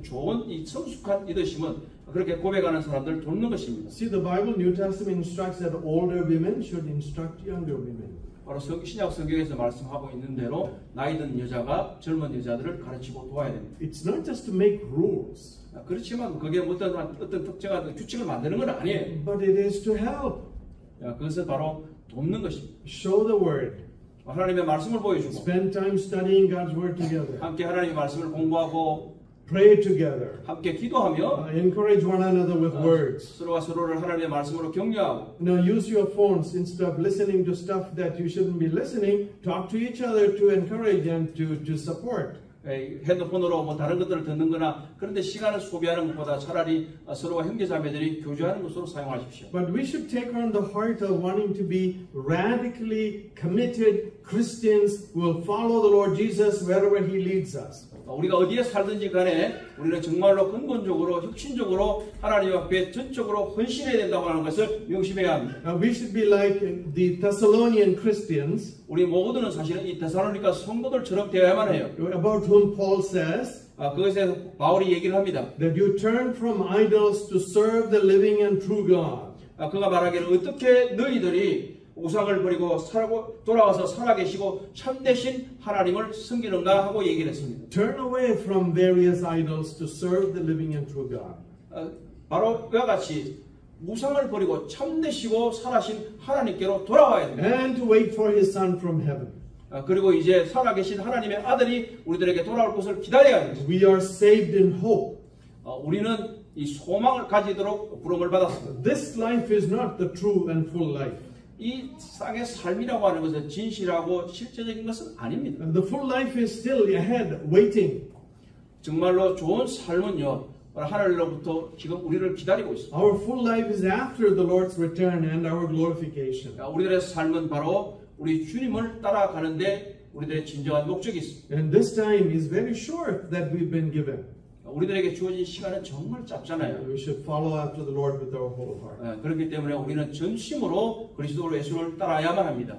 좋은 이 성숙한 리더십은 그렇게 고백하는 사람들을 돕는 것입니다. See, the Bible, New Testament instructs that older women should instruct younger women. 바로 신약 성경에서 말씀하고 있는 대로 나이 든 여자가 젊은 여자들을 가르치고 도와야 됩니다. It's not just to make rules, 그렇지만 그게 어떤 특정한 규칙을 만드는 건 아니에요. but it is to help. 그것은 바로 돕는 것입니다. Show the word. 하나님의 말씀을 보여주고 Spend time studying God's word together. 함께 하나님의 말씀을 공부하고 Pray together. 함께 기도하며 Encourage one another with words. 서로가 서로를 하나님의 말씀으로 격려하고 Use your phones instead of listening to stuff that you shouldn't be listening. Talk to each other to encourage and to support. 핸드폰으로 뭐 다른 것들을 듣는 거나 그런데 시간을 소비하는 것보다 차라리 서로가 형제자매들이 교제하는 것으로 사용하십시오. But we should take on the heart of wanting to be radically committed Christians who will follow the Lord Jesus wherever He leads us. 우리가 어디에 살든지 간에 우리는 정말로 근본적으로 혁신적으로 하나님 앞에 전적으로 헌신해야 된다고 하는 것을 명심해야 합니다. We should be like the Thessalonian Christians, 우리 모두는 사실은 이 데살로니가 성도들처럼 되어야만 해요. about whom Paul says 그것에 바울이 얘기를 합니다. that you turn from idols to serve the living and true God. 그가 말하기를 어떻게 너희들이 우상을 버리고 돌아와서 살아계시고 참되신 하나님을 섬기는가 하고 얘기를 했습니다. Turn away from various idols to serve the living and true God. 바로 그와 같이 우상을 버리고 참되시고 살아신 하나님께로 돌아와야 됩니다. and to wait for his son from heaven. 그리고 이제 살아계신 하나님의 아들이 우리들에게 돌아올 것을 기다려야 합니다. We are saved in hope. 우리는 이 소망을 가지도록 부름을 받았습니다. This life is not the true and full life. 이 땅의 삶이라고 하는 것은 진실하고 실제적인 것은 아닙니다. The full life is still ahead, waiting. 정말로 좋은 삶은요, 하늘로부터 지금 우리를 기다리고 있습니다. Our full life is after the Lord's return and our glorification. 우리들의 삶은 바로 우리 주님을 따라가는데 우리들의 진정한 목적이 있습니다. And this time is very short that we've been given. 우리들에게 주어진 시간은 정말 짧잖아요. We should follow after the Lord with our whole heart. 그렇기 때문에 우리는 전심으로 그리스도 예수를 따라야만 합니다.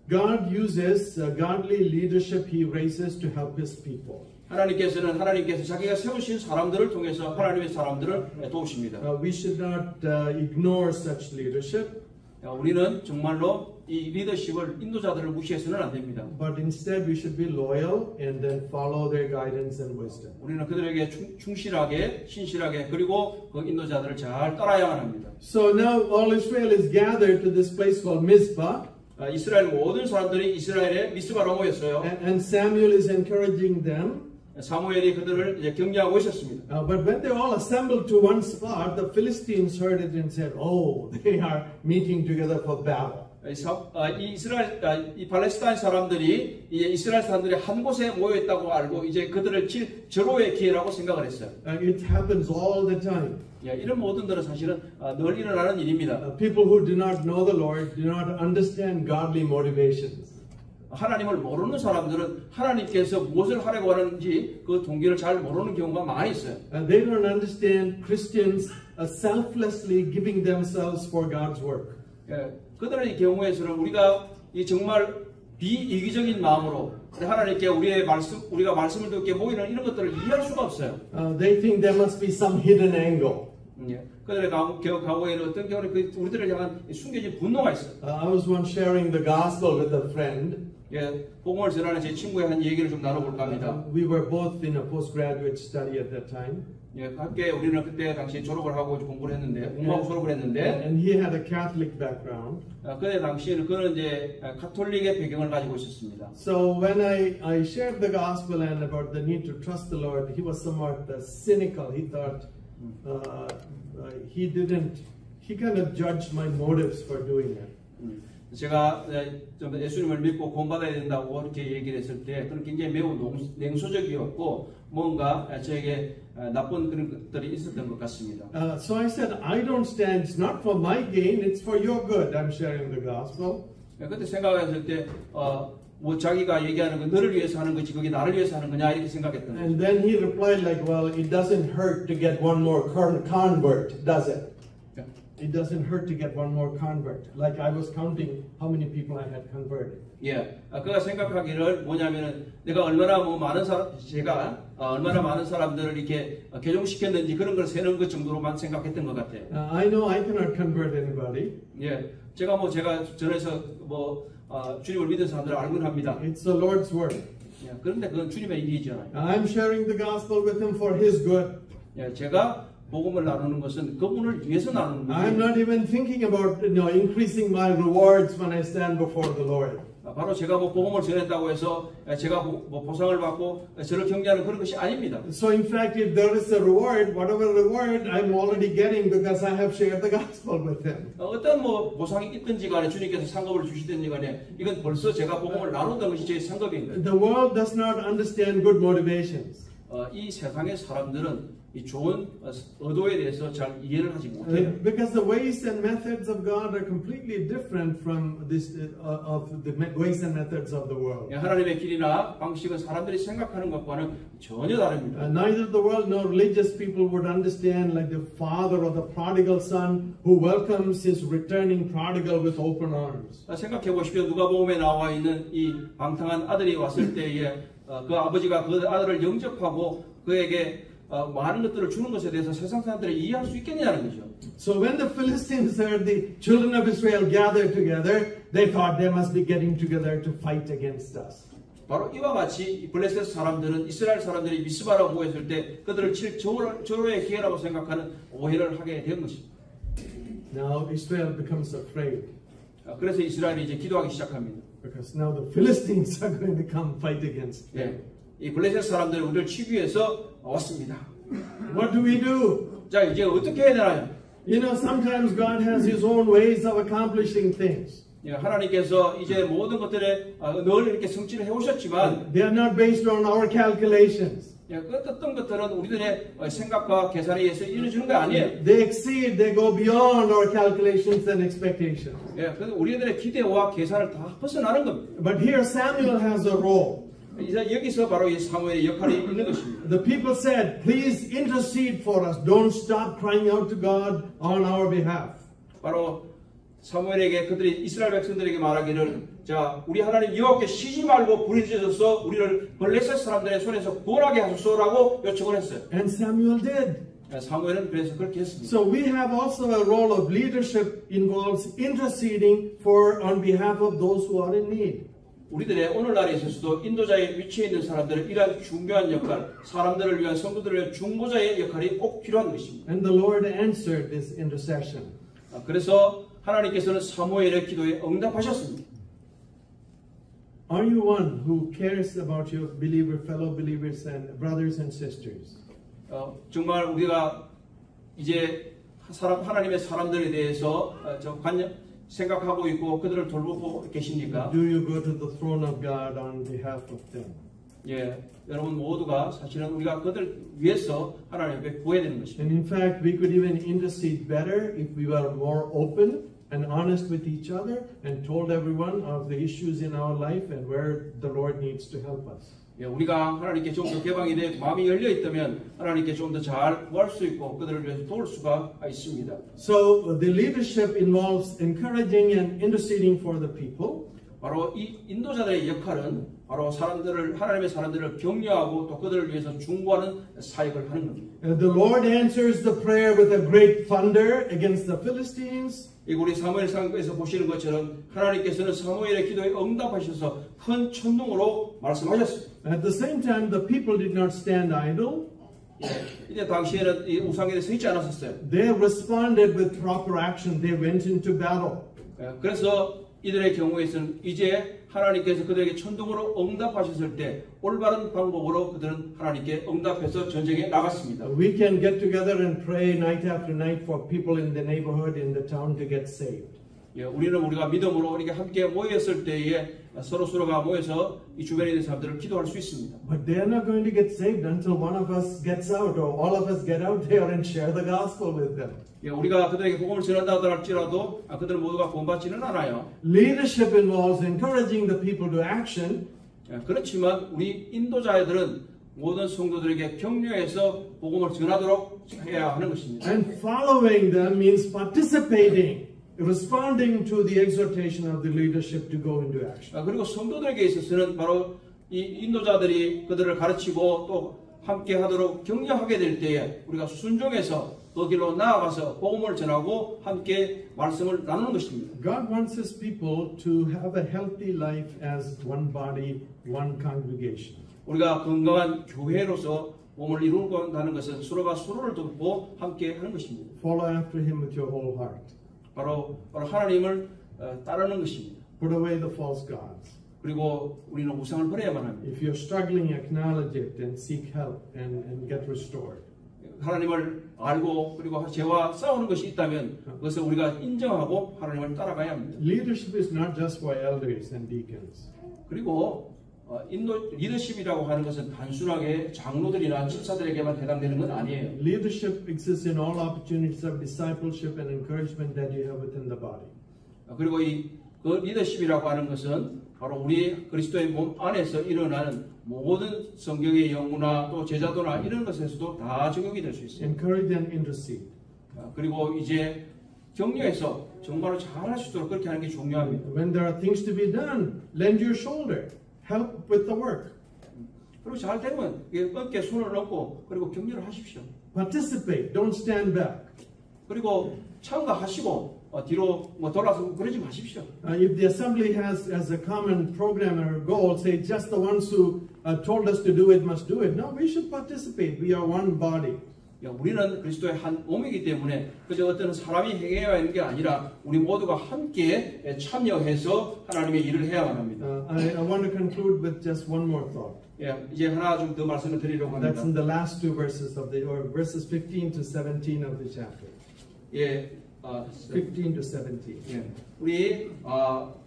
God uses godly leadership He raises to help His people. 하나님께서 자기가 세우신 사람들을 통해서 하나님의 사람들을 도우십니다. We should not ignore such leadership. 우리는 정말로 이 리더십을 인도자들을 무시해서는 안 됩니다. But instead we should be loyal and then follow their guidance and wisdom. 우리는 그들에게 충실하게, 신실하게 그리고 그 인도자들을 잘 따라야만 합니다. So now all Israel is gathered to this place called Mizpah. 이스라엘 모든 사람들이 이스라엘의 미스바로 모였어요. And Samuel is encouraging them. 사무엘이 그들을 이제 격려하고 있었습니다. But when they all assembled to one spot, the Philistines heard it and said, "Oh, they are meeting together for battle." 이 팔레스타인 사람들이 이스라엘 사람들이 한 곳에 모여 있다고 알고 이제 그들을 칠 절호의 기회라고 생각을 했어요. It happens all the time. 이런 모든 것은 사실은 늘 일어나는 일입니다. People who do not know the Lord do not understand godly motivations. 하나님을 모르는 사람들은 하나님께서 무엇을 하려고 하는지 그 동기를 잘 모르는 경우가 많이 있어요. They don't understand Christians selflessly giving themselves for God's work. 그들의 경우에서는 우리가 이 정말 비이기적인 마음으로 하나님께 우리가 말씀을 듣게 모이는 이런 것들을 이해할 수가 없어요. They think there must be some hidden angle. 그들의 과거에는 어떤 경우는 우리들을 향한 숨겨진 분노가 있어요. I was once sharing the gospel with a friend. 복음을 전하는 제 친구의 한 얘기를 좀 나눠볼까 합니다. We were both in a postgraduate study at that time. 함께 우리는 그때 당시 졸업을 하고 공부를 했는데, 공부하고 졸업을 했는데, And he had a Catholic background. 그때 당시에는 그는 이제 가톨릭의 배경을 가지고 있었습니다. So when I shared the gospel and about the need to trust the Lord, he was somewhat cynical. He thought he kind of judged my motives for doing it. 제가 좀 예수님을 믿고 구원받아야 된다고 이렇게 얘기를 했을 때 그는 굉장히 매우 냉소적이었고 뭔가 저에게 나쁜 그런 것들이 있었던 것 같습니다. So I said, I don't stand. It's not for my gain. It's for your good. I'm sharing the gospel. 그때 생각했을 때 뭐 자기가 얘기하는 건 너를 위해서 하는 거지 그게 나를 위해서 하는 거냐 이렇게 생각했던 거죠. And then he replied like, well, it doesn't hurt to get one more convert, does it? It doesn't hurt to get one more convert. Like I was counting how many people I had converted. 그가 생각하기를 뭐냐면은 내가 얼마나 많은 사람들을 이렇게 개종시켰는지 그런 걸 세는 것 정도로만 생각했던 것 같아요. I know I cannot convert anybody. 제가 전에서 주님을 믿은 사람들을 알고는 합니다. It's the Lord's work. 그런데 그건 주님의 일이잖아요. I'm sharing the gospel with him for his good. 제가 복음을 나누는 것은 그분을 위해서 나누는 거예요. I'm not even thinking about increasing my rewards when I stand before the Lord. 바로 제가 복음을 전했다고 해서 제가 보상을 받고 저를 경계하는 그런 것이 아닙니다. So in fact, if there is a reward, whatever reward I'm already getting because I have shared the gospel with him. 어떤 보상이 있든지 간에 주님께서 상급을 주시든지 간에 이건 벌써 제가 복음을 나눈다는 것이 제 상급인 거예요. The world does not understand good motivations. 이 세상의 사람들은 이 좋은 의도에 대해서 잘 이해를 하지 못해요. Because the ways and methods of God are completely different from this of the ways and methods of the world. 하나님의 길이나 방식은 사람들이 생각하는 것과는 전혀 다릅니다. Neither the world nor religious people would understand like the father of the prodigal son who welcomes his returning prodigal with open arms. 생각해 보십시오. 누가복음에 나와 있는 이 방탕한 아들이 왔을 때에 그 아버지가 그 아들을 영접하고 그에게 많은 것들을 주는 것에 대해서 세상 사람들이 이해할 수 있겠냐는 거죠. So when the Philistines heard the children of Israel gathered together, they thought they must be getting together to fight against us. 바로 이와 같이 블레셋 사람들은 이스라엘 사람들이 미스바라고 모였을 때 그들을 칠 절호의 기회라고 생각하는 오해를 하게 된 것입니다. Now Israel becomes afraid 그래서 이스라엘이 이제 기도하기 시작합니다. because now the Philistines are going to come fight against them. 예, 이 블레셋 사람들은 우리를 치기 위해서 왔습니다. What do we do? 자, 이제 어떻게 해야 되나요? You know, sometimes God has His own ways of accomplishing things. 예, 하나님께서 이제 모든 것들에 늘 이렇게 성취를 해오셨지만 They are not based on our calculations. 예, 그 어떤 것들은 우리들의 생각과 계산에 의해서 이루어지는 게 아니에요. They exceed, they go beyond our calculations and expectations. 예, 그래서 우리들의 기대와 계산을 다 벗어나는 겁니다. But here Samuel has a role. 이제 여기서 바로 이 사무엘의 역할이 있는 것입니다. The people said, please intercede for us. Don't stop crying out to God on our behalf. 바로 사무엘에게 그들이 이스라엘 백성들에게 말하기를 자 우리 하나님 여호와께 쉬지 말고 부르짖어서 우리를 블레셋 사람들의 손에서 구원하게 하소서라고 요청을 했어요. And Samuel did. 사무엘은 그래서 그렇게 했습니다. So we have also a role of leadership involves interceding on behalf of those who are in need. 우리들의 오늘날에 있어서도 인도자의 위치에 있는 사람들은 이러한 중요한 역할, 사람들을 위한 성도들을 위한 중보자의 역할이 꼭 필요한 것입니다. And the Lord answered this intercession. 그래서 하나님께서는 사무엘의 기도에 응답하셨습니다. Are you one who cares about your fellow believers and brothers and sisters? 정말 우리가 이제 하나님의 사람들에 대해서 생각하고 있고 그들을 돌보고 계십니까? Do you go to the throne of God on behalf of them? 예, 여러분 모두가 사실은 우리가 그들 위해서 하나님 앞에 구해야 되는 것입니다. And in fact, we could even intercede better if we were more open and honest with each other and told everyone of the issues in our life and where the Lord needs to help us. 예, 우리가 하나님께 좀 더 개방이 돼 마음이 열려 있다면 하나님께 좀 더 잘 구할 수 있고 그들을 위해서 도울 수가 있습니다. So the leadership involves encouraging and interceding for the people. 바로 이 인도자들의 역할은 바로 하나님의 사람들을 격려하고 또 그들을 위해서 중보하는 사역을 하는 겁니다. The Lord answers the prayer with a great thunder against the Philistines. 우리 사무엘상에서 보시는 것처럼 하나님께서는 사무엘의 기도에 응답하셔서 큰 천둥으로 말씀하셨습니다. At the same time, the people did not stand idle. 이제 당시에는 이 우상에 서 있지 않았었어요. They responded with proper action. They went into battle. 그래서 이들의 경우에서는 이제 하나님께서 그들에게 천둥으로 응답하셨을 때 올바른 방법으로 그들은 하나님께 응답해서 전쟁에 나갔습니다. We can get together and pray night after night for people in the neighborhood, in the town to get saved. 우리가 믿음으로 이렇게 함께 모였을 때에 서로가 모여서 이 주변에 있는 사람들을 기도할 수 있습니다. But they are not going to get saved until one of us gets out or all of us get out there and share the gospel with them. 우리가 그들에게 복음을 전한다 할지라도 그들 모두가 구원받지는 않아요. Leadership involves encouraging the people to action. 그렇지만 우리 인도자들은 모든 성도들에게 격려해서 복음을 전하도록 해야 하는 것입니다. And following them means participating, responding to the exhortation of the leadership to go into action. 그리고 성도들에게 있어서는 바로 이 인도자들이 그들을 가르치고 또 함께 하도록 격려하게 될 때에 우리가 순종해서 그 길로 나아가서 복음을 전하고 함께 말씀을 나누는 것입니다. God wants His people to have a healthy life as one body, one congregation. 우리가 건강한 교회로서 몸을 이루고 가는 것은 서로가 서로를 돕고 함께 하는 것입니다. Follow after Him with your whole heart. 바로 하나님을 따르는 것입니다. Put away the false gods. 그리고 우리는 우상을 버려야만 합니다. If you're struggling, acknowledge it and seek help and get restored. 하나님을 알고 그리고 죄와 싸우는 것이 있다면 그것을 우리가 인정하고 하나님을 따라가야 합니다. Leadership is not just for elders and deacons. 그리고 리더십이라고 하는 것은 단순하게 장로들이나 집사들에게만 해당되는 건 아니에요. Leadership exists in all opportunities of discipleship and encouragement that you have within the body. 그리고 그 리더십이라고 하는 것은 바로 우리 그리스도의 몸 안에서 일어나는 모든 성경의 연구나 또 제자도나 이런 것에서도 다 적용이 될 수 있어요. Encourage and intercede. 그리고 이제 격려해서 정말로 잘할 수 있도록 그렇게 하는 게 중요합니다. When there are things to be done, lend your shoulder. Help with the work. 그리고 잘 되면 어깨에 손을 얹고 그리고 격려를 하십시오. Participate. Don't stand back. 그리고 참가하시고 뒤로 뭐 돌아서 그러지 마십시오. If the assembly has as a common program or goal, say just the ones who told us to do it must do it. No, we should participate. We are one body. 우리는 그리스도의 한 몸이기 때문에 그저 어떤 사람이 행해야 하는 게 아니라 우리 모두가 함께 참여해서 하나님의 일을 해야만 합니다. I want to conclude with just one more thought. 이제 하나 좀 더 말씀을 드리려고 합니다. That's in the last two verses of the, or verses 15 to 17 of the chapter. 15 to 17. 우리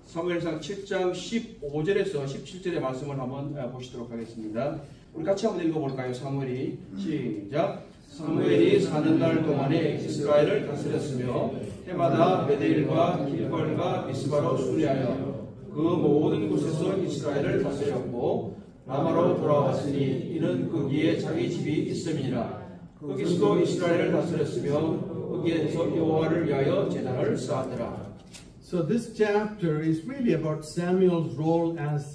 사무엘상 7장 15절에서 17절의 말씀을 한번 보시도록 하겠습니다. 우리 같이 한번 읽어볼까요? 사무엘이 시작. 사무엘이 사는 날 동안에 이스라엘을 다스렸으며 해마다 베델과 길갈과 미스바로 수리하여 그 모든 곳에서 이스라엘을 다스렸고 라마로 돌아왔으니 이는 거기에 자기 집이 있음이니라. 거기서도 이스라엘을 다스렸으며 거기에서 여호와를 위하여 제단을 쌓았더라. So this chapter is really about Samuel's role as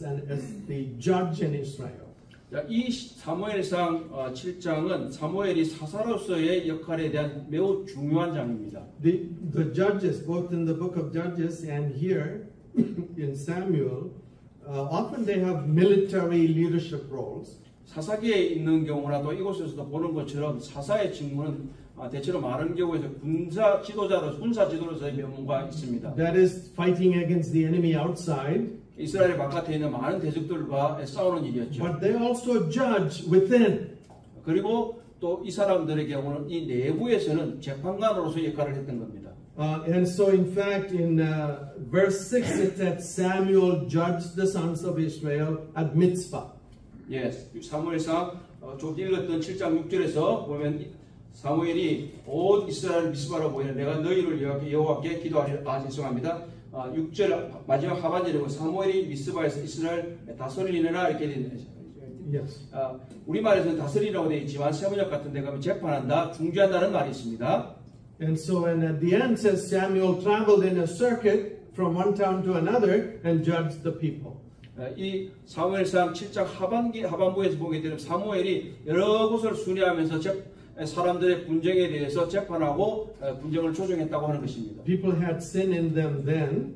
the judge in Israel. 이 사무엘상 7장은 사무엘이 사사로서의 역할에 대한 매우 중요한 장입니다. The judges, both in the book of Judges and here in Samuel, often they have military leadership roles. 사사기에 있는 경우라도 이곳에서도 보는 것처럼 사사의 직무는 대체로 많은 경우에서 군사 지도로서의 면모가 있습니다. That is fighting against the enemy outside. 이스라엘 바깥에 있는 많은 대적들과 싸우는 일이었죠. But they also judge within. 그리고 또 이 사람들의 경우는 이 내부에서는 재판관으로서 역할을 했던 겁니다. And so in fact in verse 6 it said Samuel judged the sons of Israel at Mitzvah. 사무엘상 좀 읽었던 7장 6절에서 보면 사무엘이 온 이스라엘 미스바로 보이는 내가 너희를 여호와께 기도하리라. 죄송합니다. 6절 마지막 하반절이고 사무엘이 미스바에서 이스라엘 다스리느라 이렇게 되는 Yes. 우리말에서는 다스리라고 되어 있지만 세번역 같은 데 가면 재판한다, 중재한다는 말이 있습니다. And so and at the end says Samuel traveled in a circuit from one town to another and judged the people. 이 사무엘상 7장 하반부에서 보게 되면 사무엘이 여러 곳을 순회하면서 사람들의 분쟁에 대해서 재판하고 분쟁을 조정했다고 하는 것입니다. People had sin in them then.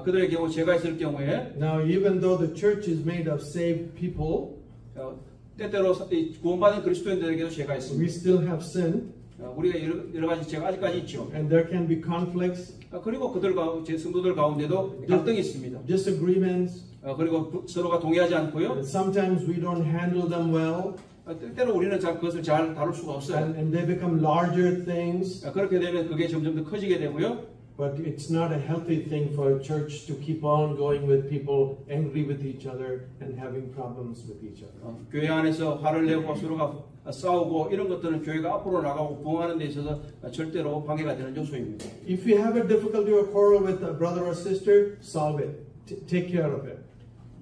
그들의 경우 죄가 있을 경우에 Now even though the church is made of saved people, 때때로 구원받은 그리스도인들에게도 죄가 있습니다. we still have sin. 우리가 여러 가지 죄가 아직까지 있죠. And there can be conflicts. 그리고 제 성도들 가운데도 갈등이 있습니다. Disagreements. 그리고 서로가 동의하지 않고요. Sometimes we don't handle them well. 때때로 우리는 그것을 잘 다룰 수가 없어요. And they become larger things. 그렇게 되면 그게 점점 더 커지게 되고요. But it's not a healthy thing for a church to keep on going with people angry with each other and having problems with each other. 교회 안에서 화를 내고 서로가 싸우고 이런 것들은 교회가 앞으로 나가고 부흥하는 데 있어서 절대로 방해가 되는 요소입니다. If you have a difficulty or quarrel with a brother or sister, solve it. Take care of it.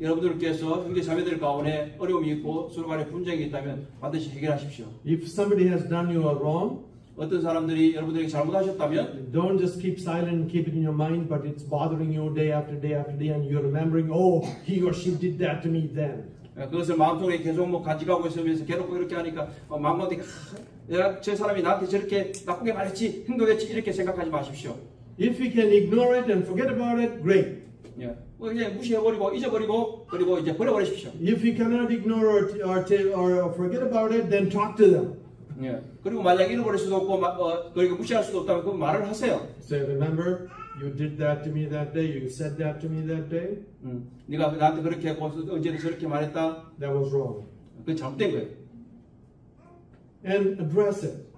여러분들께서 형제 자매들 가운데 어려움이 있고 서로 간에 분쟁이 있다면 반드시 해결하십시오. If somebody has done you a wrong, 어떤 사람들이 여러분들에게 잘못하셨다면 don't just keep silent and keep it in your mind, but it's bothering you day after day after day, and you're remembering, oh, he or she did that to me then. 그것을 마음속에 계속 간직하고 있으면서 괴롭고 이렇게 하니까 마음속에 내가 저 사람이 나한테 저렇게 나쁘게 말했지, 행동했지 이렇게 생각하지 마십시오. If you can ignore it and forget about it, great. 그냥 무시해버리고 잊어버리고 그리고 이제 버려버리십시오. If you cannot ignore or forget about it, then talk to them. 그리고 만약 잃어버릴 수도 없고 그리고 무시할 수도 없다면 그 말을 하세요. Say, remember, you did that to me that day. You said that to me that day. 네가 나한테 그렇게 했고 언제는 저렇게 말했다. That was wrong. 그게 잘못된 거예요. And address it.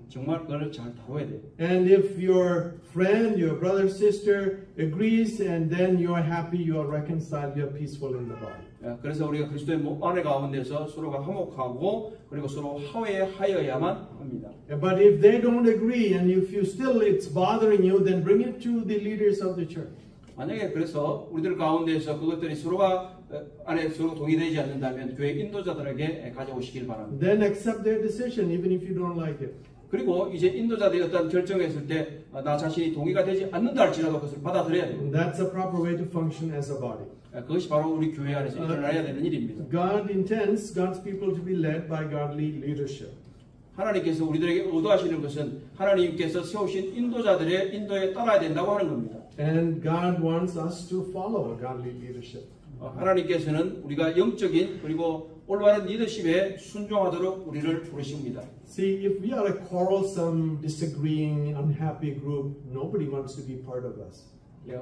정말 그걸 잘 다뤄야 돼요. And if your friend, your brother, sister agrees, and then you are happy, you are reconciled, you are peaceful in the body. 그래서 우리가 그리스도의 몸 안에 가운데서 서로가 화목하고 그리고 서로 화해하여야만 합니다. But if they don't agree, and if you still it's bothering you, then bring it to the leaders of the church. 만약에 그래서 우리들 가운데서 그것들이 서로가 안에 서로 동의되지 않는다면 교회 인도자들에게 가져오시길 바랍니다. Then accept their decision, even if you don't like it. 그리고 이제 인도자들이 어떤 결정했을 때 나 자신이 동의가 되지 않는다 할지라도 그것을 받아들여야 돼요. That's a proper way to function as a body. 그것이 바로 우리 교회 안에서 일어나야 되는 일입니다. God intends God's people to be led by godly leadership. 하나님께서 우리들에게 의도하시는 것은 하나님께서 세우신 인도자들의 인도에 따라야 된다고 하는 겁니다. And God wants us to follow godly leadership. 하나님께서는 우리가 영적인 그리고 올바른 리더십에 순종하도록 우리를 부르십니다. See, if we are a quarrelsome, disagreeing, unhappy group, nobody wants to be part of us.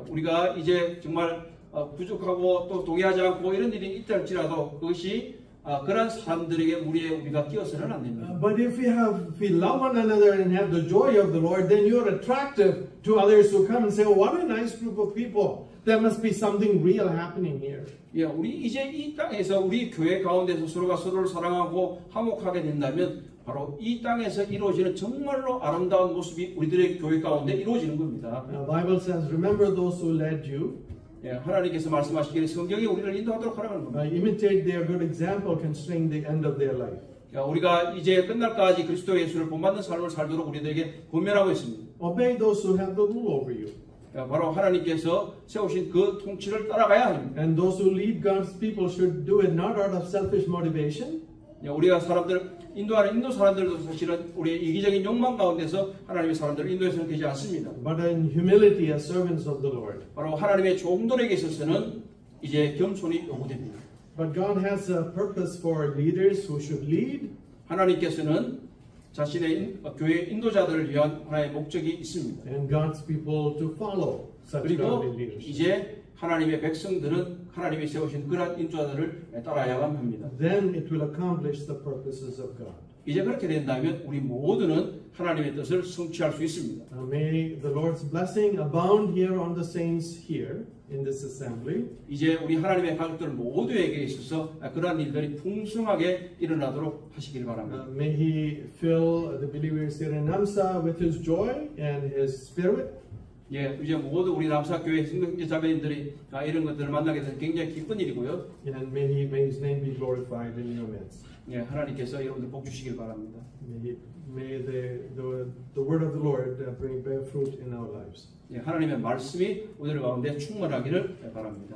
우리가 이제 정말 부족하고 또 동의하지 않고 이런 일이 있다 할지라도 그것이 그런 사람들에게 무리에 우리가 끼어서는 안 됩니다. But if we love one another and have the joy of the Lord, then you're attractive to others who come and say, oh, what a nice group of people. There must be something real happening here. 우리 이제 이 땅에서 우리 교회 가운데서 서로가 서로를 사랑하고 화목하게 된다면 바로 이 땅에서 이루어지는 정말로 아름다운 모습이 우리들의 교회 가운데 이루어지는 겁니다. The Bible says, remember those who led you. 하나님께서 말씀하시기를 성경이 우리를 인도하도록 하라는 겁니다. Imitate their good example concerning the end of their life. 우리가 이제 끝날까지 그리스도 예수를 본받는 삶을 살도록 우리들에게 권면하고 있습니다. Obey those who have the rule over you. 바로 하나님께서 세우신 그 통치를 따라가야 합니다. And those who lead God's people should do it not out of selfish motivation. 우리가 사람들 인도하는 인도 사람들도 사실은 우리의 이기적인 욕망 가운데서 하나님의 사람들을 인도해서는 되지 않습니다. But in humility as servants of the Lord. 바로 하나님의 종들에게 있어서는 이제 겸손이 요구됩니다. But God has a purpose for leaders who should lead. 하나님께서는 자신의 교회 인도자들을 위한 하나의 목적이 있습니다. And God's people to follow such 그리고 godly leadership. 이제 하나님의 백성들은 하나님이 세우신 그러한 인도자들을 따라야만 합니다. Then it will accomplish the purposes of God. 이제 그렇게 된다면 우리 모두는 하나님의 뜻을 성취할 수 있습니다. May the Lord's blessing abound here on the saints here in this assembly. 이제 우리 하나님의 가족들 모두에게 있어서 그러한 일들이 풍성하게 일어나도록 하시길 바랍니다. May He fill the believers here in Namsa with His joy and His Spirit. 이제 모두 우리 남사교회 성경제 자매님들이 이런 것들을 만나게 돼서 굉장히 기쁜 일이고요. And may His name be glorified in your midst. 하나님께서 여러분들 복 주시길 바랍니다. May the word of the Lord bear fruit in our lives. 하나님의 말씀이 우리들 가운데 충만하기를 바랍니다.